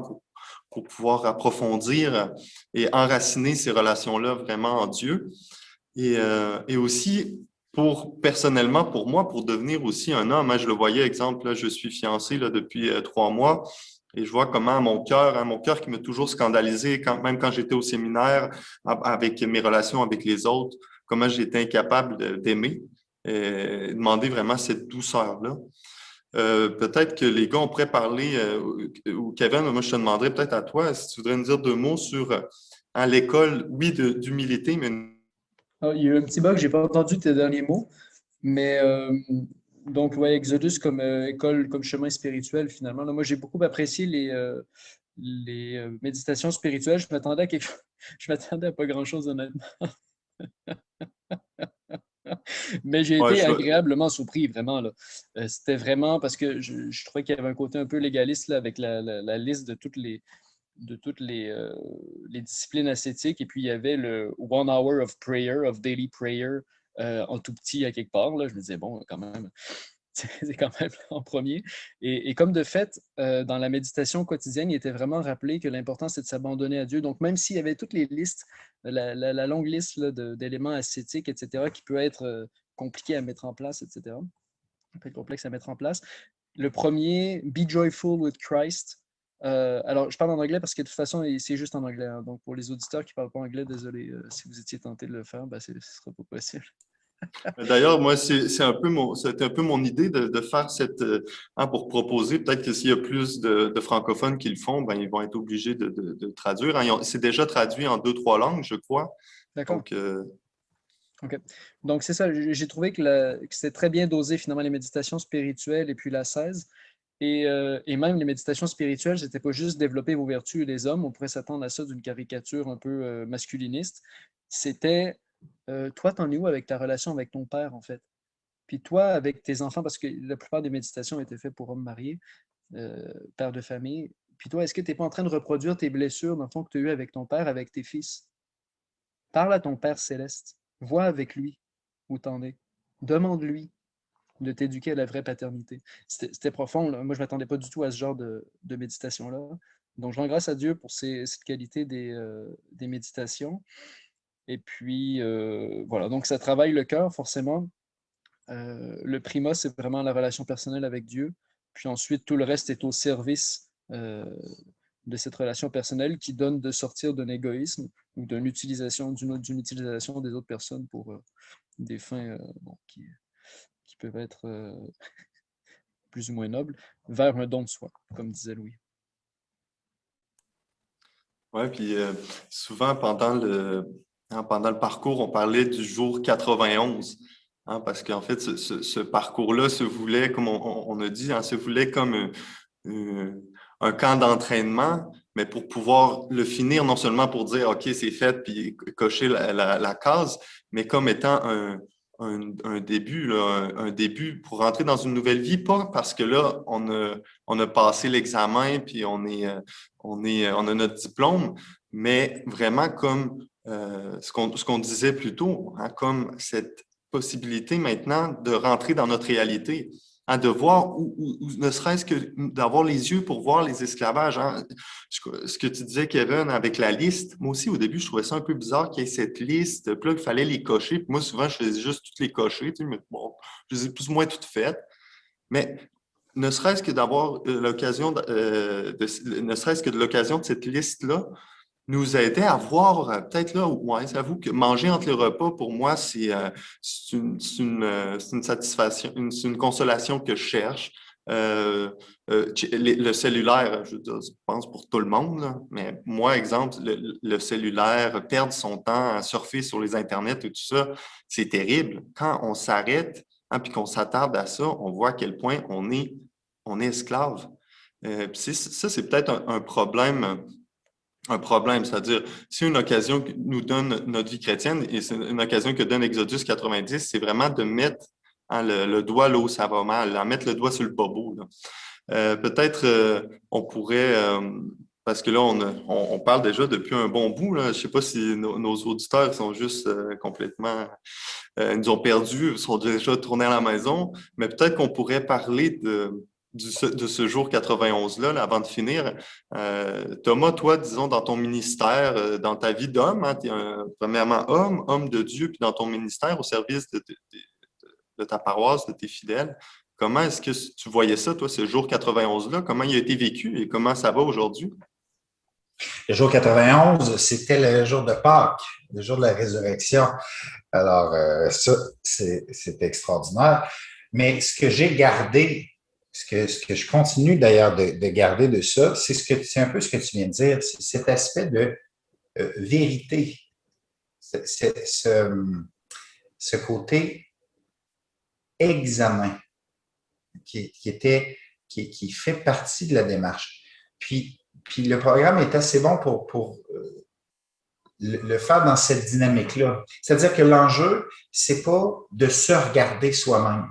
pour pouvoir approfondir et enraciner ces relations-là vraiment en Dieu. Et aussi, personnellement, pour moi, pour devenir aussi un homme, hein, je le voyais, exemple, là, je suis fiancé là, depuis 3 mois et je vois comment mon cœur qui m'a toujours scandalisé, même quand j'étais au séminaire, avec mes relations avec les autres, comment j'étais incapable d'aimer et demander vraiment cette douceur-là. Peut-être que les gars, on pourrait parler, ou Kevin, moi je te demanderais peut-être à toi, si tu voudrais nous dire 2 mots sur l'école, oui, d'humilité, mais Ah, il y a eu un petit bug, j'ai pas entendu tes derniers mots, mais donc ouais, Exodus comme école, comme chemin spirituel finalement. Là, moi, j'ai beaucoup apprécié les méditations spirituelles. Je m'attendais à quelque chose, je m'attendais à pas grand-chose honnêtement, mais j'ai ouais, été agréablement surpris vraiment là. C'était vraiment parce que je trouvais qu'il y avait un côté un peu légaliste là, avec la liste de toutes les disciplines ascétiques. Et puis, il y avait le One Hour of Prayer, of Daily Prayer, en tout petit à quelque part. Là, je me disais, bon, quand même, c'est quand même en premier. Et comme de fait, dans la méditation quotidienne, il était vraiment rappelé que l'important, c'est de s'abandonner à Dieu. Donc, même s'il y avait toutes les listes, la longue liste là, d'éléments ascétiques, etc., qui peut être compliqué à mettre en place, etc., peut être complexe à mettre en place. Le premier, Be Joyful with Christ. Alors, je parle en anglais parce que de toute façon, c'est juste en anglais. Hein. Donc, pour les auditeurs qui ne parlent pas anglais, désolé, si vous étiez tenté de le faire, ben, ce ne sera pas possible. D'ailleurs, moi, c'était un peu mon idée de faire pour proposer. Peut-être que s'il y a plus de francophones qui le font, ben, ils vont être obligés de traduire. Hein. C'est déjà traduit en 2, 3 langues, je crois. D'accord. Donc, OK. Donc, c'est ça. J'ai trouvé que c'était très bien dosé, finalement, les méditations spirituelles et puis l'ascèse. Et même les méditations spirituelles, c'était pas juste développer vos vertus les hommes. On pourrait s'attendre à ça d'une caricature un peu masculiniste. C'était toi, t'en es où avec ta relation avec ton père, en fait? Puis toi, avec tes enfants, parce que la plupart des méditations étaient faites pour hommes mariés, pères de famille. Puis toi, est-ce que tu n'es pas en train de reproduire tes blessures, dans le fond, que tu as eues avec ton père, avec tes fils? Parle à ton Père céleste. Vois avec lui où t'en es. Demande-lui de t'éduquer à la vraie paternité. C'était profond. Là. Moi, je ne m'attendais pas du tout à ce genre de méditation-là. Donc, je rends grâce à Dieu pour cette qualité des méditations. Et puis, voilà. Donc, ça travaille le cœur, forcément. Le prima, c'est vraiment la relation personnelle avec Dieu. Puis ensuite, tout le reste est au service de cette relation personnelle qui donne de sortir d'un égoïsme ou d'une utilisation des autres personnes pour des fins qui peuvent être plus ou moins nobles, vers un don de soi, comme disait Louis. ouais, puis souvent pendant le parcours, on parlait du jour 91. Hein, parce qu'en fait, ce parcours-là se voulait, comme on a dit, hein, se voulait comme un camp d'entraînement, mais pour pouvoir le finir, non seulement pour dire OK, c'est fait, puis cocher la case, mais comme étant un début, là, un début pour rentrer dans une nouvelle vie, pas parce que là, on a passé l'examen, puis on a notre diplôme, mais vraiment comme ce qu'on disait plus tôt, hein, comme cette possibilité maintenant de rentrer dans notre réalité, hein, de voir, ou ne serait-ce que d'avoir les yeux pour voir les esclavages. Hein. Ce que tu disais, Kevin, avec la liste, moi aussi, au début, je trouvais ça un peu bizarre qu'il y ait cette liste, puis là, il fallait les cocher. Puis moi, souvent, je faisais juste toutes les cocher, tu sais, mais bon, je les ai plus ou moins toutes faites. Mais ne serait-ce que d'avoir l'occasion ne serait-ce que de l'occasion de cette liste-là, nous aider à voir, peut-être là, ouais, j'avoue que manger entre les repas, pour moi, c'est une satisfaction, c'est une consolation que je cherche. Le cellulaire, je veux dire, je pense pour tout le monde, là, mais moi, exemple, le cellulaire, perdre son temps à surfer sur les internets et tout ça, c'est terrible. Quand on s'arrête, hein, puis qu'on s'attarde à ça, on voit à quel point on est esclave. Ça, c'est peut-être un problème, c'est-à-dire, si une occasion que nous donne notre vie chrétienne, et c'est une occasion que donne Exodus 90, c'est vraiment de mettre hein, le doigt là où ça va mal, à mettre le doigt sur le bobo. Là. Peut-être on pourrait, parce que là, on parle déjà depuis un bon bout, là. Je ne sais pas si nos auditeurs sont juste complètement, ils nous ont perdus, sont déjà tournés à la maison, mais peut-être qu'on pourrait parler de ce jour 91-là, là, avant de finir. Thomas, toi, disons, dans ton ministère, dans ta vie d'homme, hein, tu es premièrement homme de Dieu, puis dans ton ministère, au service de ta paroisse, de tes fidèles, comment est-ce que tu voyais ça, toi, ce jour 91-là? Comment il a été vécu et comment ça va aujourd'hui? Le jour 91, c'était le jour de Pâques, le jour de la résurrection. Alors, ça, c'est extraordinaire. Mais ce que j'ai gardé, ce que je continue d'ailleurs de garder de ça, c'est un peu ce que tu viens de dire, c'est cet aspect de vérité, ce côté examen qui fait partie de la démarche. Puis le programme est assez bon pour le faire dans cette dynamique-là. C'est-à-dire que l'enjeu, c'est pas de se regarder soi-même.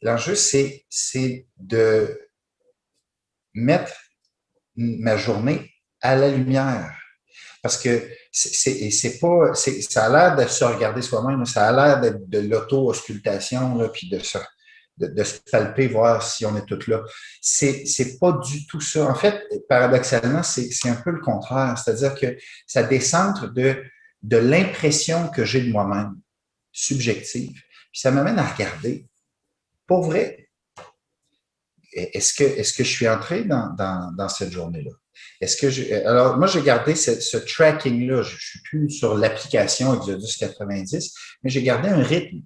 L'enjeu, c'est de mettre ma journée à la lumière, Parce que c'est pas, ça a l'air de se regarder soi-même, ça a l'air d'être de l'auto-auscultation, là, puis de se palper, voir si on est tous là. C'est pas du tout ça. En fait, paradoxalement, c'est un peu le contraire. C'est-à-dire que ça décentre de l'impression que j'ai de moi-même, subjective. Puis ça m'amène à regarder, pour vrai, est-ce que je suis entré dans cette journée-là? Alors, moi, j'ai gardé ce tracking-là. Je ne suis plus sur l'application Exodus 90, mais j'ai gardé un rythme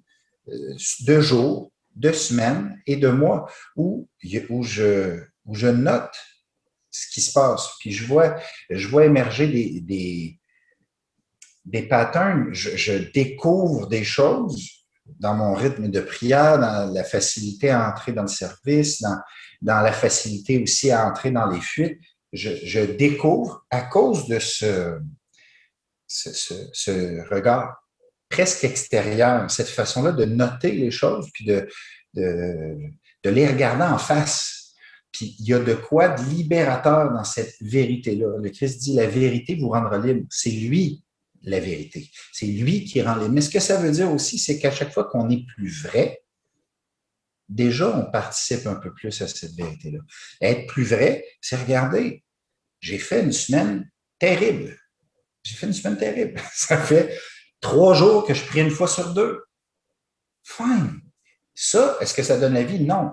de jours, de semaines et de mois où je note ce qui se passe. Puis je vois émerger des patterns. Je découvre des choses dans mon rythme de prière, dans la facilité à entrer dans le service, dans la facilité aussi à entrer dans les fuites. Je découvre à cause de ce regard presque extérieur, cette façon-là de noter les choses, puis de les regarder en face. Puis il y a de quoi de libérateur dans cette vérité-là. Le Christ dit, la vérité vous rendra libre. C'est lui la vérité. C'est lui qui rend libre. Mais ce que ça veut dire aussi, c'est qu'à chaque fois qu'on est plus vrai, déjà, on participe un peu plus à cette vérité-là. Être plus vrai, c'est regarder. J'ai fait une semaine terrible. Ça fait 3 jours que je prie une fois sur 2. Fine. Ça, est-ce que ça donne la vie? Non.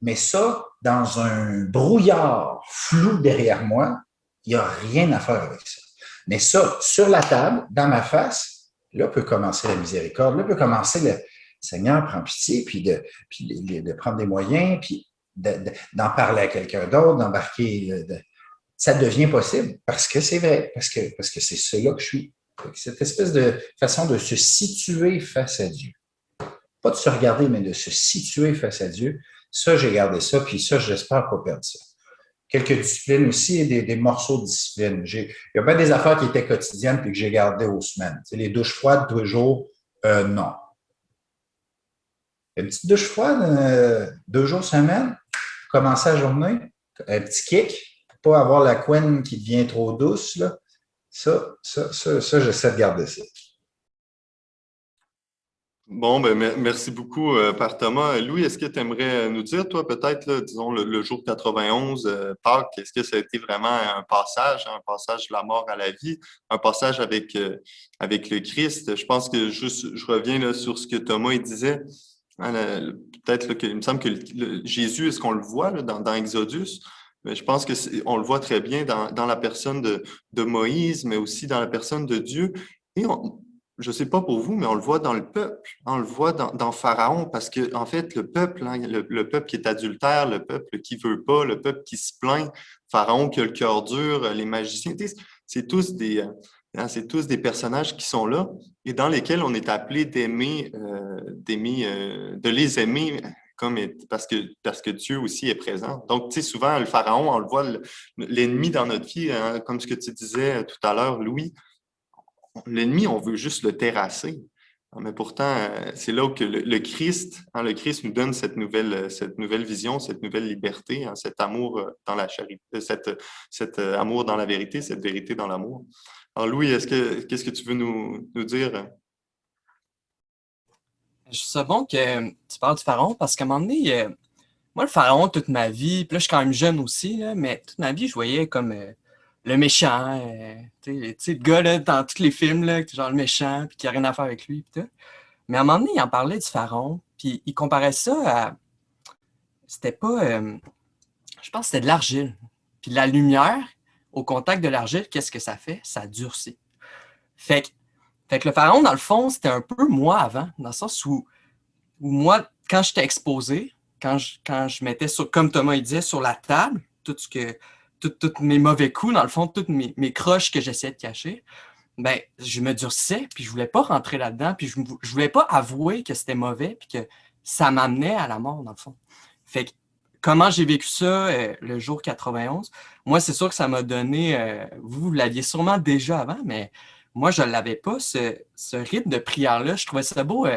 Mais ça, dans un brouillard flou derrière moi, il n'y a rien à faire avec ça. Mais ça, sur la table, dans ma face, là peut commencer la miséricorde, là peut commencer le Seigneur, prends pitié, puis de prendre des moyens, puis d'en parler à quelqu'un d'autre, d'embarquer. Ça devient possible parce que c'est vrai, parce que c'est cela que je suis. Cette espèce de façon de se situer face à Dieu. Pas de se regarder, mais de se situer face à Dieu. Ça, j'ai gardé ça, puis ça, j'espère pas perdre ça. Quelques disciplines aussi et des morceaux de discipline. Il y a bien des affaires qui étaient quotidiennes puis que j'ai gardées aux semaines. Tu sais, les douches froides, 2 jours, non. Une petite douche froide, 2 jours semaine, commencer la journée, un petit kick, pour pas avoir la couenne qui devient trop douce, là. Ça, j'essaie de garder ça. Bon, ben merci beaucoup, Père Thomas. Louis, est-ce que tu aimerais nous dire, toi, peut-être, là, disons, le jour 91, Pâques, est-ce que ça a été vraiment un passage de la mort à la vie, un passage avec le Christ? Je pense que je reviens là, sur ce que Thomas il disait. Hein, peut-être là, il me semble que Jésus, est-ce qu'on le voit là, dans Exodus? Mais je pense qu'on le voit très bien dans la personne de Moïse, mais aussi dans la personne de Dieu. Et je ne sais pas pour vous, mais on le voit dans le peuple. On le voit dans Pharaon, parce que en fait, le peuple, hein, le peuple qui est adultère, le peuple qui ne veut pas, le peuple qui se plaint, Pharaon qui a le cœur dur, les magiciens, c'est tous des personnages qui sont là et dans lesquels on est appelé de les aimer parce que Dieu aussi est présent. Donc, tu sais, souvent, le Pharaon, on le voit, l'ennemi dans notre vie, hein, comme ce que tu disais tout à l'heure, Louis, l'ennemi, on veut juste le terrasser. Mais pourtant, c'est là où que le Christ, hein, le Christ nous donne cette nouvelle vision, cette nouvelle liberté, hein, cet amour dans la charité, cet amour dans la vérité, cette vérité dans l'amour. Alors, Louis, qu'est-ce que tu veux nous dire? Je trouve ça bon que tu parles du pharaon parce qu'à un moment donné, moi, le pharaon, toute ma vie, puis là, je suis quand même jeune aussi, là, mais toute ma vie, je voyais comme le méchant, tu sais, le gars là, dans tous les films, là, genre le méchant, puis qui n'a rien à faire avec lui. Puis tout. Mais à un moment donné, il en parlait du pharaon, puis il comparait ça à. C'était pas. Je pense que c'était de l'argile. Puis la lumière, au contact de l'argile, qu'est-ce que ça fait? Ça durcit. Fait que le pharaon, dans le fond, c'était un peu moi avant, dans le sens où moi, quand j'étais exposé, quand je mettais, comme Thomas il disait, sur la table, tous mes mauvais coups, dans le fond, toutes mes croches que j'essayais de cacher, ben, je me durcissais, puis je voulais pas rentrer là-dedans, puis je voulais pas avouer que c'était mauvais, puis que ça m'amenait à la mort, dans le fond. Fait que, comment j'ai vécu ça le jour 91? Moi, c'est sûr que ça m'a donné, vous l'aviez sûrement déjà avant, mais moi, je ne l'avais pas, ce rythme de prière-là. Je trouvais ça beau.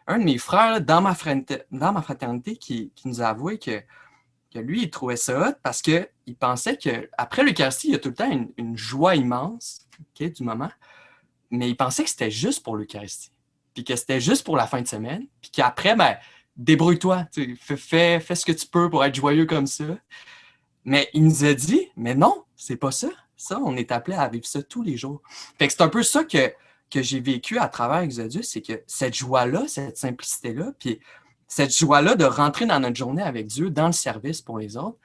Un de mes frères, là, dans ma fraternité, qui nous a avoué que que lui, il trouvait ça hot parce qu'il pensait qu'après l'Eucharistie, il y a tout le temps une joie immense, OK, du moment, mais il pensait que c'était juste pour l'Eucharistie, puis que c'était juste pour la fin de semaine, puis qu'après, ben, débrouille-toi, fais ce que tu peux pour être joyeux comme ça. Mais il nous a dit, mais non, c'est pas ça. Ça, on est appelé à vivre ça tous les jours. Fait que c'est un peu ça que j'ai vécu à travers Exodus, c'est que cette joie-là, cette simplicité-là, puis cette joie-là de rentrer dans notre journée avec Dieu, dans le service pour les autres,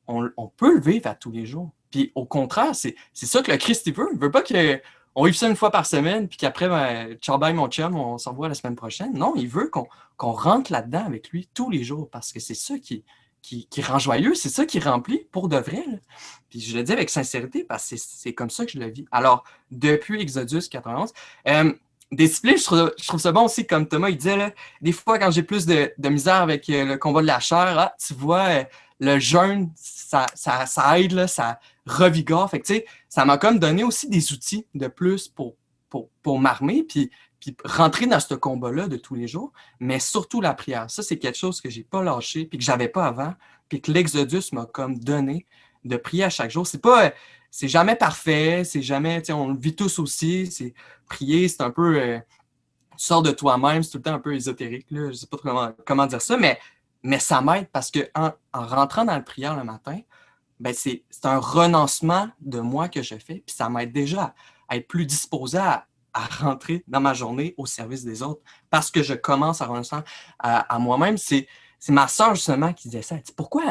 on peut le vivre à tous les jours. Puis au contraire, c'est ça que le Christ il veut. Il veut pas qu'on vive ça une fois par semaine, puis qu'après, ben, ciao bye mon chum, on s'en voit la semaine prochaine. Non, il veut qu'on rentre là-dedans avec lui tous les jours, parce que c'est ça qui rend joyeux, c'est ça qui remplit pour de vrai. Là. Puis je le dis avec sincérité, parce que c'est comme ça que je le vis. Alors, depuis Exodus 91, discipline, je trouve ça bon aussi, comme Thomas il disait, là, des fois quand j'ai plus de misère avec le combat de la chair, tu vois, le jeûne, ça aide, là, ça revigore. Fait que, tu sais, ça m'a comme donné aussi des outils de plus pour m'armer, puis rentrer dans ce combat-là de tous les jours, mais surtout la prière. Ça, c'est quelque chose que j'ai pas lâché, puis que j'avais pas avant, puis que l'Exodus m'a comme donné de prier à chaque jour. C'est jamais parfait, c'est jamais, tu sais, on le vit tous aussi, c'est prier, c'est un peu, tu sors de toi-même, c'est tout le temps un peu ésotérique, là, je sais pas trop comment dire ça, mais ça m'aide parce que en rentrant dans la prière le matin, ben c'est un renoncement de moi que je fais, puis ça m'aide déjà à être plus disposé à rentrer dans ma journée au service des autres parce que je commence à renoncer à moi-même. C'est ma soeur justement qui disait ça. Elle dit, pourquoi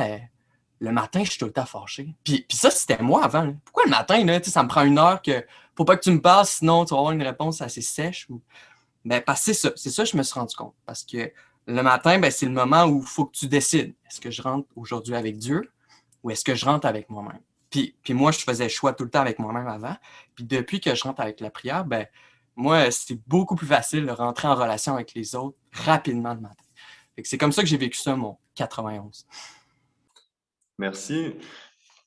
le matin, je suis tout le temps fâché? Puis ça, c'était moi avant. Là. Pourquoi le matin, là, ça me prend une heure que faut pas que tu me passes, sinon tu vas avoir une réponse assez sèche. Ben, parce que c'est ça que je me suis rendu compte. Parce que le matin, ben, c'est le moment où il faut que tu décides. Est-ce que je rentre aujourd'hui avec Dieu ou est-ce que je rentre avec moi-même? Puis moi, je faisais le choix tout le temps avec moi-même avant. Puis depuis que je rentre avec la prière, ben, moi, c'est beaucoup plus facile de rentrer en relation avec les autres rapidement le matin. Fait que c'est comme ça que j'ai vécu ça, mon 91. Merci.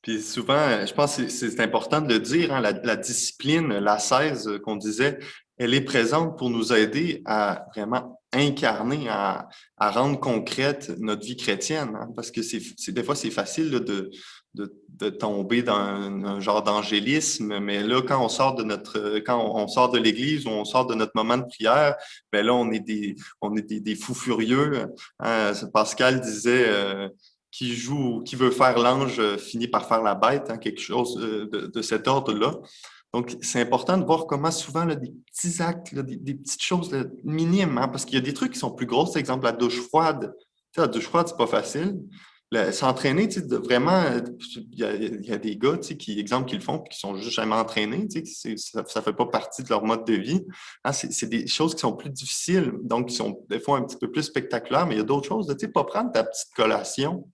Puis souvent, je pense que c'est important de le dire, hein, la discipline, la 16 qu'on disait, elle est présente pour nous aider à vraiment incarner, à rendre concrète notre vie chrétienne. Hein, parce que des fois, c'est facile là, de tomber dans un genre d'angélisme, mais là, quand on sort de l'église ou on sort de notre moment de prière, ben là, on est des fous furieux. Hein. Pascal disait qui veut faire l'ange finit par faire la bête, hein, quelque chose de cet ordre-là. Donc, c'est important de voir comment souvent là, des petits actes, là, des petites choses là, minimes, hein, parce qu'il y a des trucs qui sont plus gros. Par exemple, la douche froide. Tu sais, la douche froide, c'est pas facile. S'entraîner, tu sais, vraiment, il y a des gars, tu sais, qui le font et qui sont juste jamais entraînés, tu sais, ça fait pas partie de leur mode de vie. Hein, c'est des choses qui sont plus difficiles, donc qui sont des fois un petit peu plus spectaculaires, mais il y a d'autres choses, tu sais, pas prendre ta petite collation.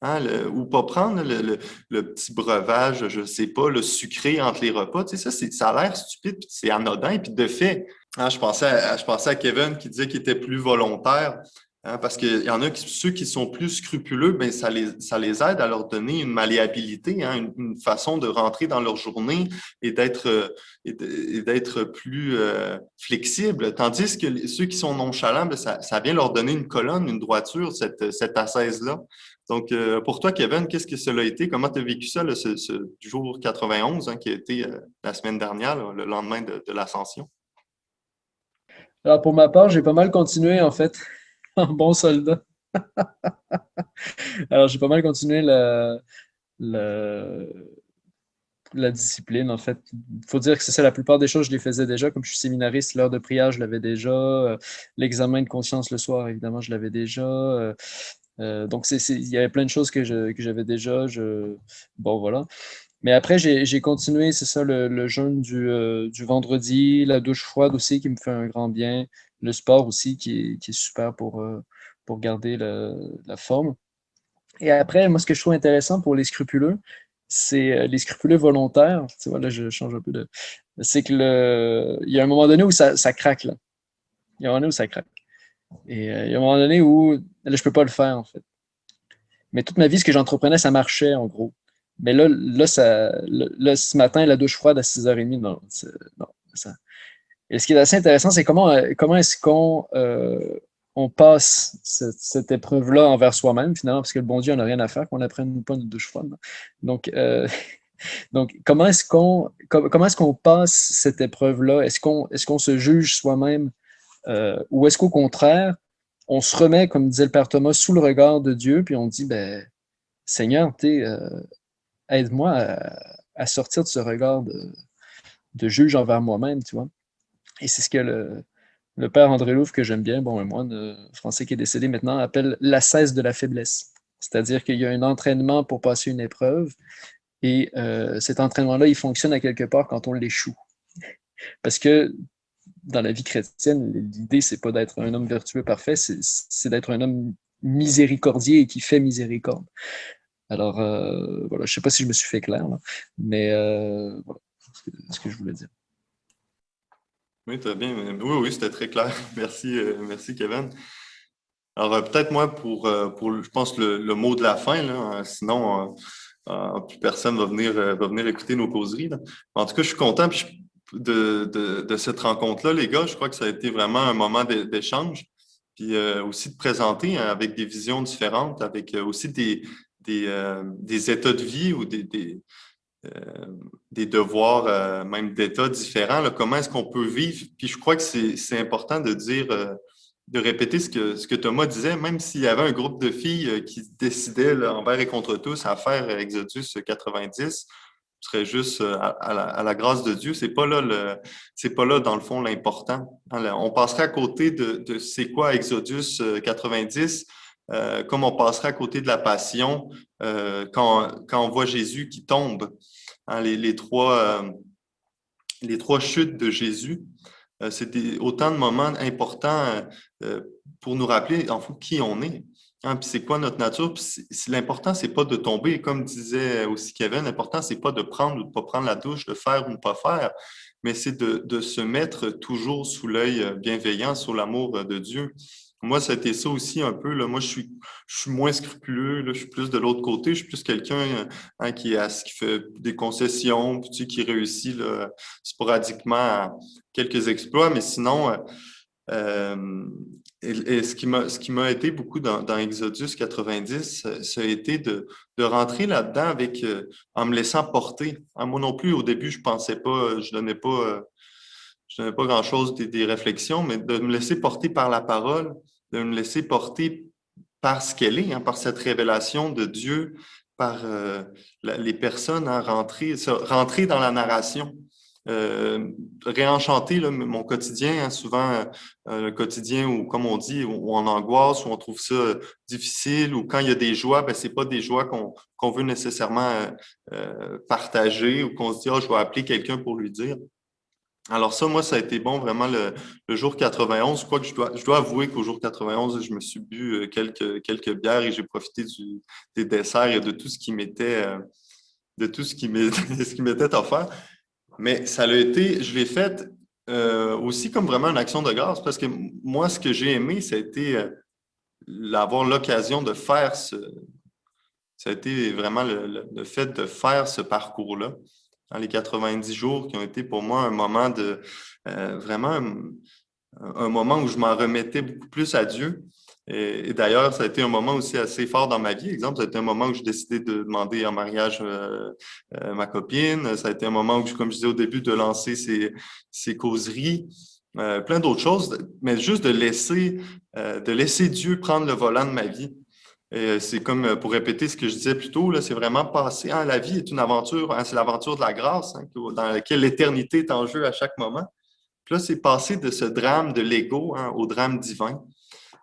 Hein, ou pas prendre le petit breuvage, je ne sais pas, le sucré entre les repas. Tu sais, ça a l'air stupide, puis c'est anodin. Puis de fait, hein, je pensais à Kevin qui disait qu'il était plus volontaire. Hein, parce qu'il y en a ceux qui sont plus scrupuleux, ben ça les aide à leur donner une malléabilité, hein, une façon de rentrer dans leur journée et d'être plus flexible. Tandis que ceux qui sont nonchalants, ben ça vient leur donner une colonne, une droiture, cette ascèse-là. Donc, pour toi, Kevin, qu'est-ce que cela a été? Comment tu as vécu ça, là, du jour 91, hein, qui a été la semaine dernière, là, le lendemain de l'Ascension? Alors, pour ma part, j'ai pas mal continué, en fait, en bon soldat. Alors, j'ai pas mal continué la discipline, en fait. Il faut dire que c'est ça, la plupart des choses, je les faisais déjà. Comme je suis séminariste, l'heure de prière, je l'avais déjà. L'examen de conscience le soir, évidemment, je l'avais déjà. Donc, il y avait plein de choses que j'avais déjà. Bon, voilà. Mais après, j'ai continué, c'est ça, le jeûne du vendredi, la douche froide aussi qui me fait un grand bien, le sport aussi qui est super pour garder la forme. Et après, moi, ce que je trouve intéressant pour les scrupuleux, c'est les scrupuleux volontaires. Tu vois, là, je change un peu de. C'est que il y a un moment donné où ça craque, là. Il y a un moment donné où ça craque. Et il y a un moment donné où là, je peux pas le faire, en fait. Mais toute ma vie, ce que j'entreprenais, ça marchait, en gros. Mais là ce matin, la douche froide à 6h30, non. Non ça... Et ce qui est assez intéressant, c'est comment est-ce qu'on on passe cette épreuve-là envers soi-même, finalement, parce que le bon Dieu n'en a rien à faire qu'on apprenne ou pas notre douche froide. Donc, donc comment est-ce qu'on passe cette épreuve-là? Est-ce qu'on se juge soi-même ou est-ce qu'au contraire, on se remet, comme disait le Père Thomas, sous le regard de Dieu, puis on dit, ben, Seigneur, aide-moi à sortir de ce regard de juge envers moi-même, tu vois. Et c'est ce que le père André Louvre, que j'aime bien, bon, un moine français qui est décédé maintenant, appelle l'ascèse de la faiblesse. C'est-à-dire qu'il y a un entraînement pour passer une épreuve et cet entraînement-là, il fonctionne à quelque part quand on l'échoue. Parce que dans la vie chrétienne, l'idée, c'est pas d'être un homme vertueux parfait, c'est d'être un homme miséricordieux et qui fait miséricorde. Alors, voilà, je sais pas si je me suis fait clair, là, mais voilà, c'est ce que je voulais dire. Oui, tu as bien. Oui, oui, c'était très clair. Merci, merci Kevin. Alors, peut-être moi, je pense, le mot de la fin, là, sinon, plus personne va venir écouter nos causeries, là. En tout cas, je suis content de cette rencontre-là, les gars. Je crois que ça a été vraiment un moment d'échange, puis aussi de présenter hein, avec des visions différentes, avec aussi des états de vie ou des devoirs, même d'état différents. Là, comment est-ce qu'on peut vivre? Puis je crois que c'est important de dire, de répéter ce que Thomas disait, même s'il y avait un groupe de filles qui décidaient là, envers et contre tous à faire Exodus 90, ce serait juste à la grâce de Dieu. C'est pas là dans le fond l'important. On passerait à côté de c'est quoi Exodus 90, comme on passerait à côté de la passion quand on voit Jésus qui tombe. Hein, les trois chutes de Jésus, c'est autant de moments importants pour nous rappeler en fait qui on est. Hein, puis c'est quoi notre nature? L'important, c'est pas de tomber. Comme disait aussi Kevin, l'important, c'est pas de prendre ou de pas prendre la douche, de faire ou de pas faire, mais c'est de se mettre toujours sous l'œil bienveillant, sous l'amour de Dieu. Moi, ça a été ça aussi un peu. Là. Moi, je suis moins scrupuleux. Là. Je suis plus de l'autre côté. Je suis plus quelqu'un hein, qui fait des concessions, puis, tu sais, qui réussit là, sporadiquement à quelques exploits. Mais sinon, et ce qui m'a été beaucoup dans Exodus 90, ça a été de rentrer là-dedans avec en me laissant porter. Hein, moi non plus, au début, je pensais pas, je donnais pas grand-chose des réflexions, mais de me laisser porter par la parole, de me laisser porter par ce qu'elle est, hein, par cette révélation de Dieu, par les personnes, hein, rentrer dans la narration. Réenchanter là, mon quotidien, hein, souvent le quotidien où, comme on dit, où on angoisse, où on trouve ça difficile, ou quand il y a des joies, ben, c'est pas des joies qu'on veut nécessairement partager ou qu'on se dit, je vais appeler quelqu'un pour lui dire. Alors ça, moi, ça a été bon vraiment le jour 91. Quoique je dois avouer qu'au jour 91, je me suis bu quelques bières et j'ai profité des desserts et de tout ce qui m'était ce qui m'était offert. Mais ça l'a été, je l'ai fait aussi comme vraiment une action de grâce parce que moi, ce que j'ai aimé, ça a été avoir l'occasion de faire ça a été vraiment le fait de faire ce parcours-là. Dans les 90 jours qui ont été pour moi un moment vraiment un moment où je m'en remettais beaucoup plus à Dieu. Et d'ailleurs, ça a été un moment aussi assez fort dans ma vie. Exemple, ça a été un moment où j'ai décidé de demander en mariage ma copine. Ça a été un moment où, comme je disais au début, de lancer ces causeries. Plein d'autres choses, mais juste de laisser Dieu prendre le volant de ma vie. Et c'est comme, pour répéter ce que je disais plus tôt, là, c'est vraiment passer. Hein, la vie est une aventure, hein, c'est l'aventure de la grâce, hein, dans laquelle l'éternité est en jeu à chaque moment. Puis là, c'est passer de ce drame de l'ego hein, au drame divin.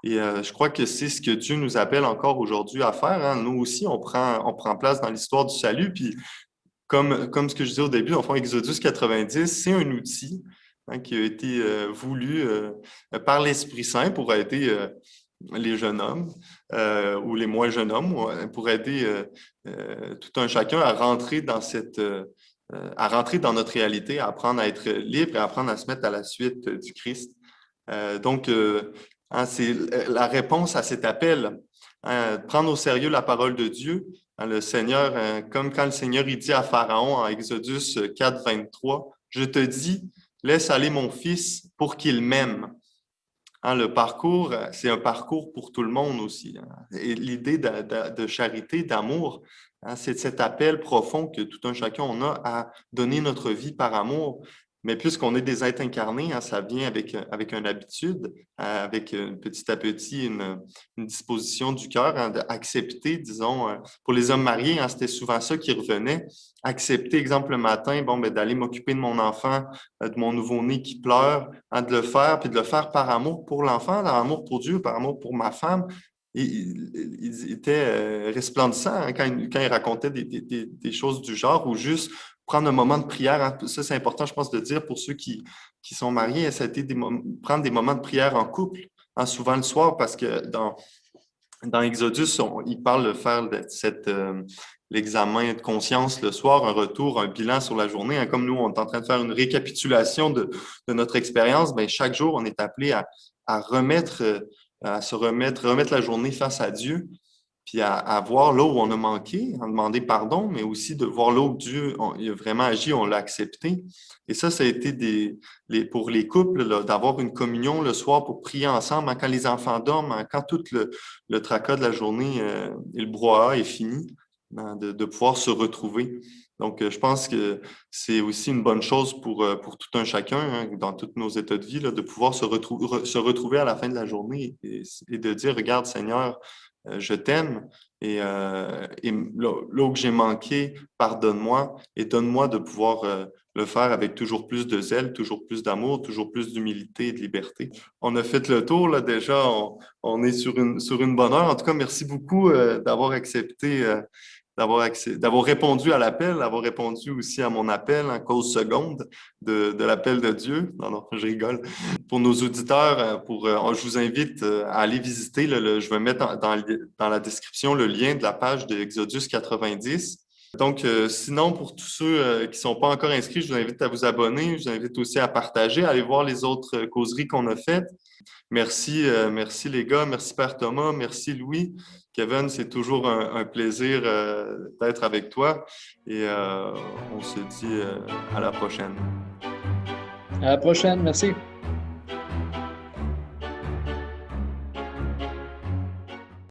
Et je crois que c'est ce que Dieu nous appelle encore aujourd'hui à faire. Hein. Nous aussi, on prend place dans l'histoire du salut. Puis, comme ce que je disais au début, en fond, Exodus 90, c'est un outil hein, qui a été voulu par l'Esprit Saint pour aider les jeunes hommes ou les moins jeunes hommes pour aider tout un chacun à rentrer dans à rentrer dans notre réalité, à apprendre à être libre et à apprendre à se mettre à la suite du Christ. Donc, hein, c'est la réponse à cet appel, hein, prendre au sérieux la parole de Dieu. Hein, le Seigneur, comme quand le Seigneur il dit à Pharaon en Exodus 4, 23, « Je te dis, laisse aller mon fils pour qu'il m'aime. » Hein, le parcours, c'est un parcours pour tout le monde aussi. Hein. Et l'idée de charité, d'amour, hein, c'est cet appel profond que tout un chacun on a à donner notre vie par amour. Mais puisqu'on est des êtres incarnés, hein, ça vient avec une habitude, avec petit à petit une disposition du cœur, hein, d'accepter, disons, pour les hommes mariés, hein, c'était souvent ça qui revenait, accepter, exemple, le matin, bon, ben, d'aller m'occuper de mon enfant, de mon nouveau-né qui pleure, hein, de le faire, puis de le faire par amour pour l'enfant, par amour pour Dieu, par amour pour ma femme. Il était resplendissant hein, quand il racontait des choses du genre ou juste prendre un moment de prière. Hein. Ça, c'est important, je pense, de dire pour ceux qui sont mariés, ça a été prendre des moments de prière en couple, hein, souvent le soir, parce que dans Exodus, il parle de faire l'examen de conscience le soir, un retour, un bilan sur la journée. Hein. Comme nous, on est en train de faire une récapitulation de notre expérience, bien, chaque jour, on est appelé à remettre la journée face à Dieu, puis à voir là où on a manqué, à demander pardon, mais aussi de voir là où Dieu il a vraiment agi, on l'a accepté. Et ça a été pour les couples, là, d'avoir une communion le soir pour prier ensemble, hein, quand les enfants dorment, hein, quand tout le tracas de la journée et le brouhaha est fini, hein, de pouvoir se retrouver. Donc, je pense que c'est aussi une bonne chose pour tout un chacun, hein, dans tous nos états de vie, là, de pouvoir se retrouver à la fin de la journée et de dire, regarde, Seigneur, je t'aime et là où j'ai manqué, pardonne-moi et donne-moi de pouvoir le faire avec toujours plus de zèle, toujours plus d'amour, toujours plus d'humilité et de liberté. On a fait le tour, là, déjà, on est sur une bonne heure. En tout cas, merci beaucoup d'avoir accepté d'avoir répondu à l'appel, d'avoir répondu aussi à mon appel en cause seconde de l'appel de Dieu. Non, non, je rigole. Pour nos auditeurs, je vous invite à aller visiter, je vais mettre dans la description le lien de la page de Exodus 90. Donc, sinon, pour tous ceux qui ne sont pas encore inscrits, je vous invite à vous abonner. Je vous invite aussi à partager, à aller voir les autres causeries qu'on a faites. Merci, merci les gars, merci Père Thomas, merci Louis. Kevin, c'est toujours un plaisir d'être avec toi et on se dit à la prochaine. À la prochaine, merci.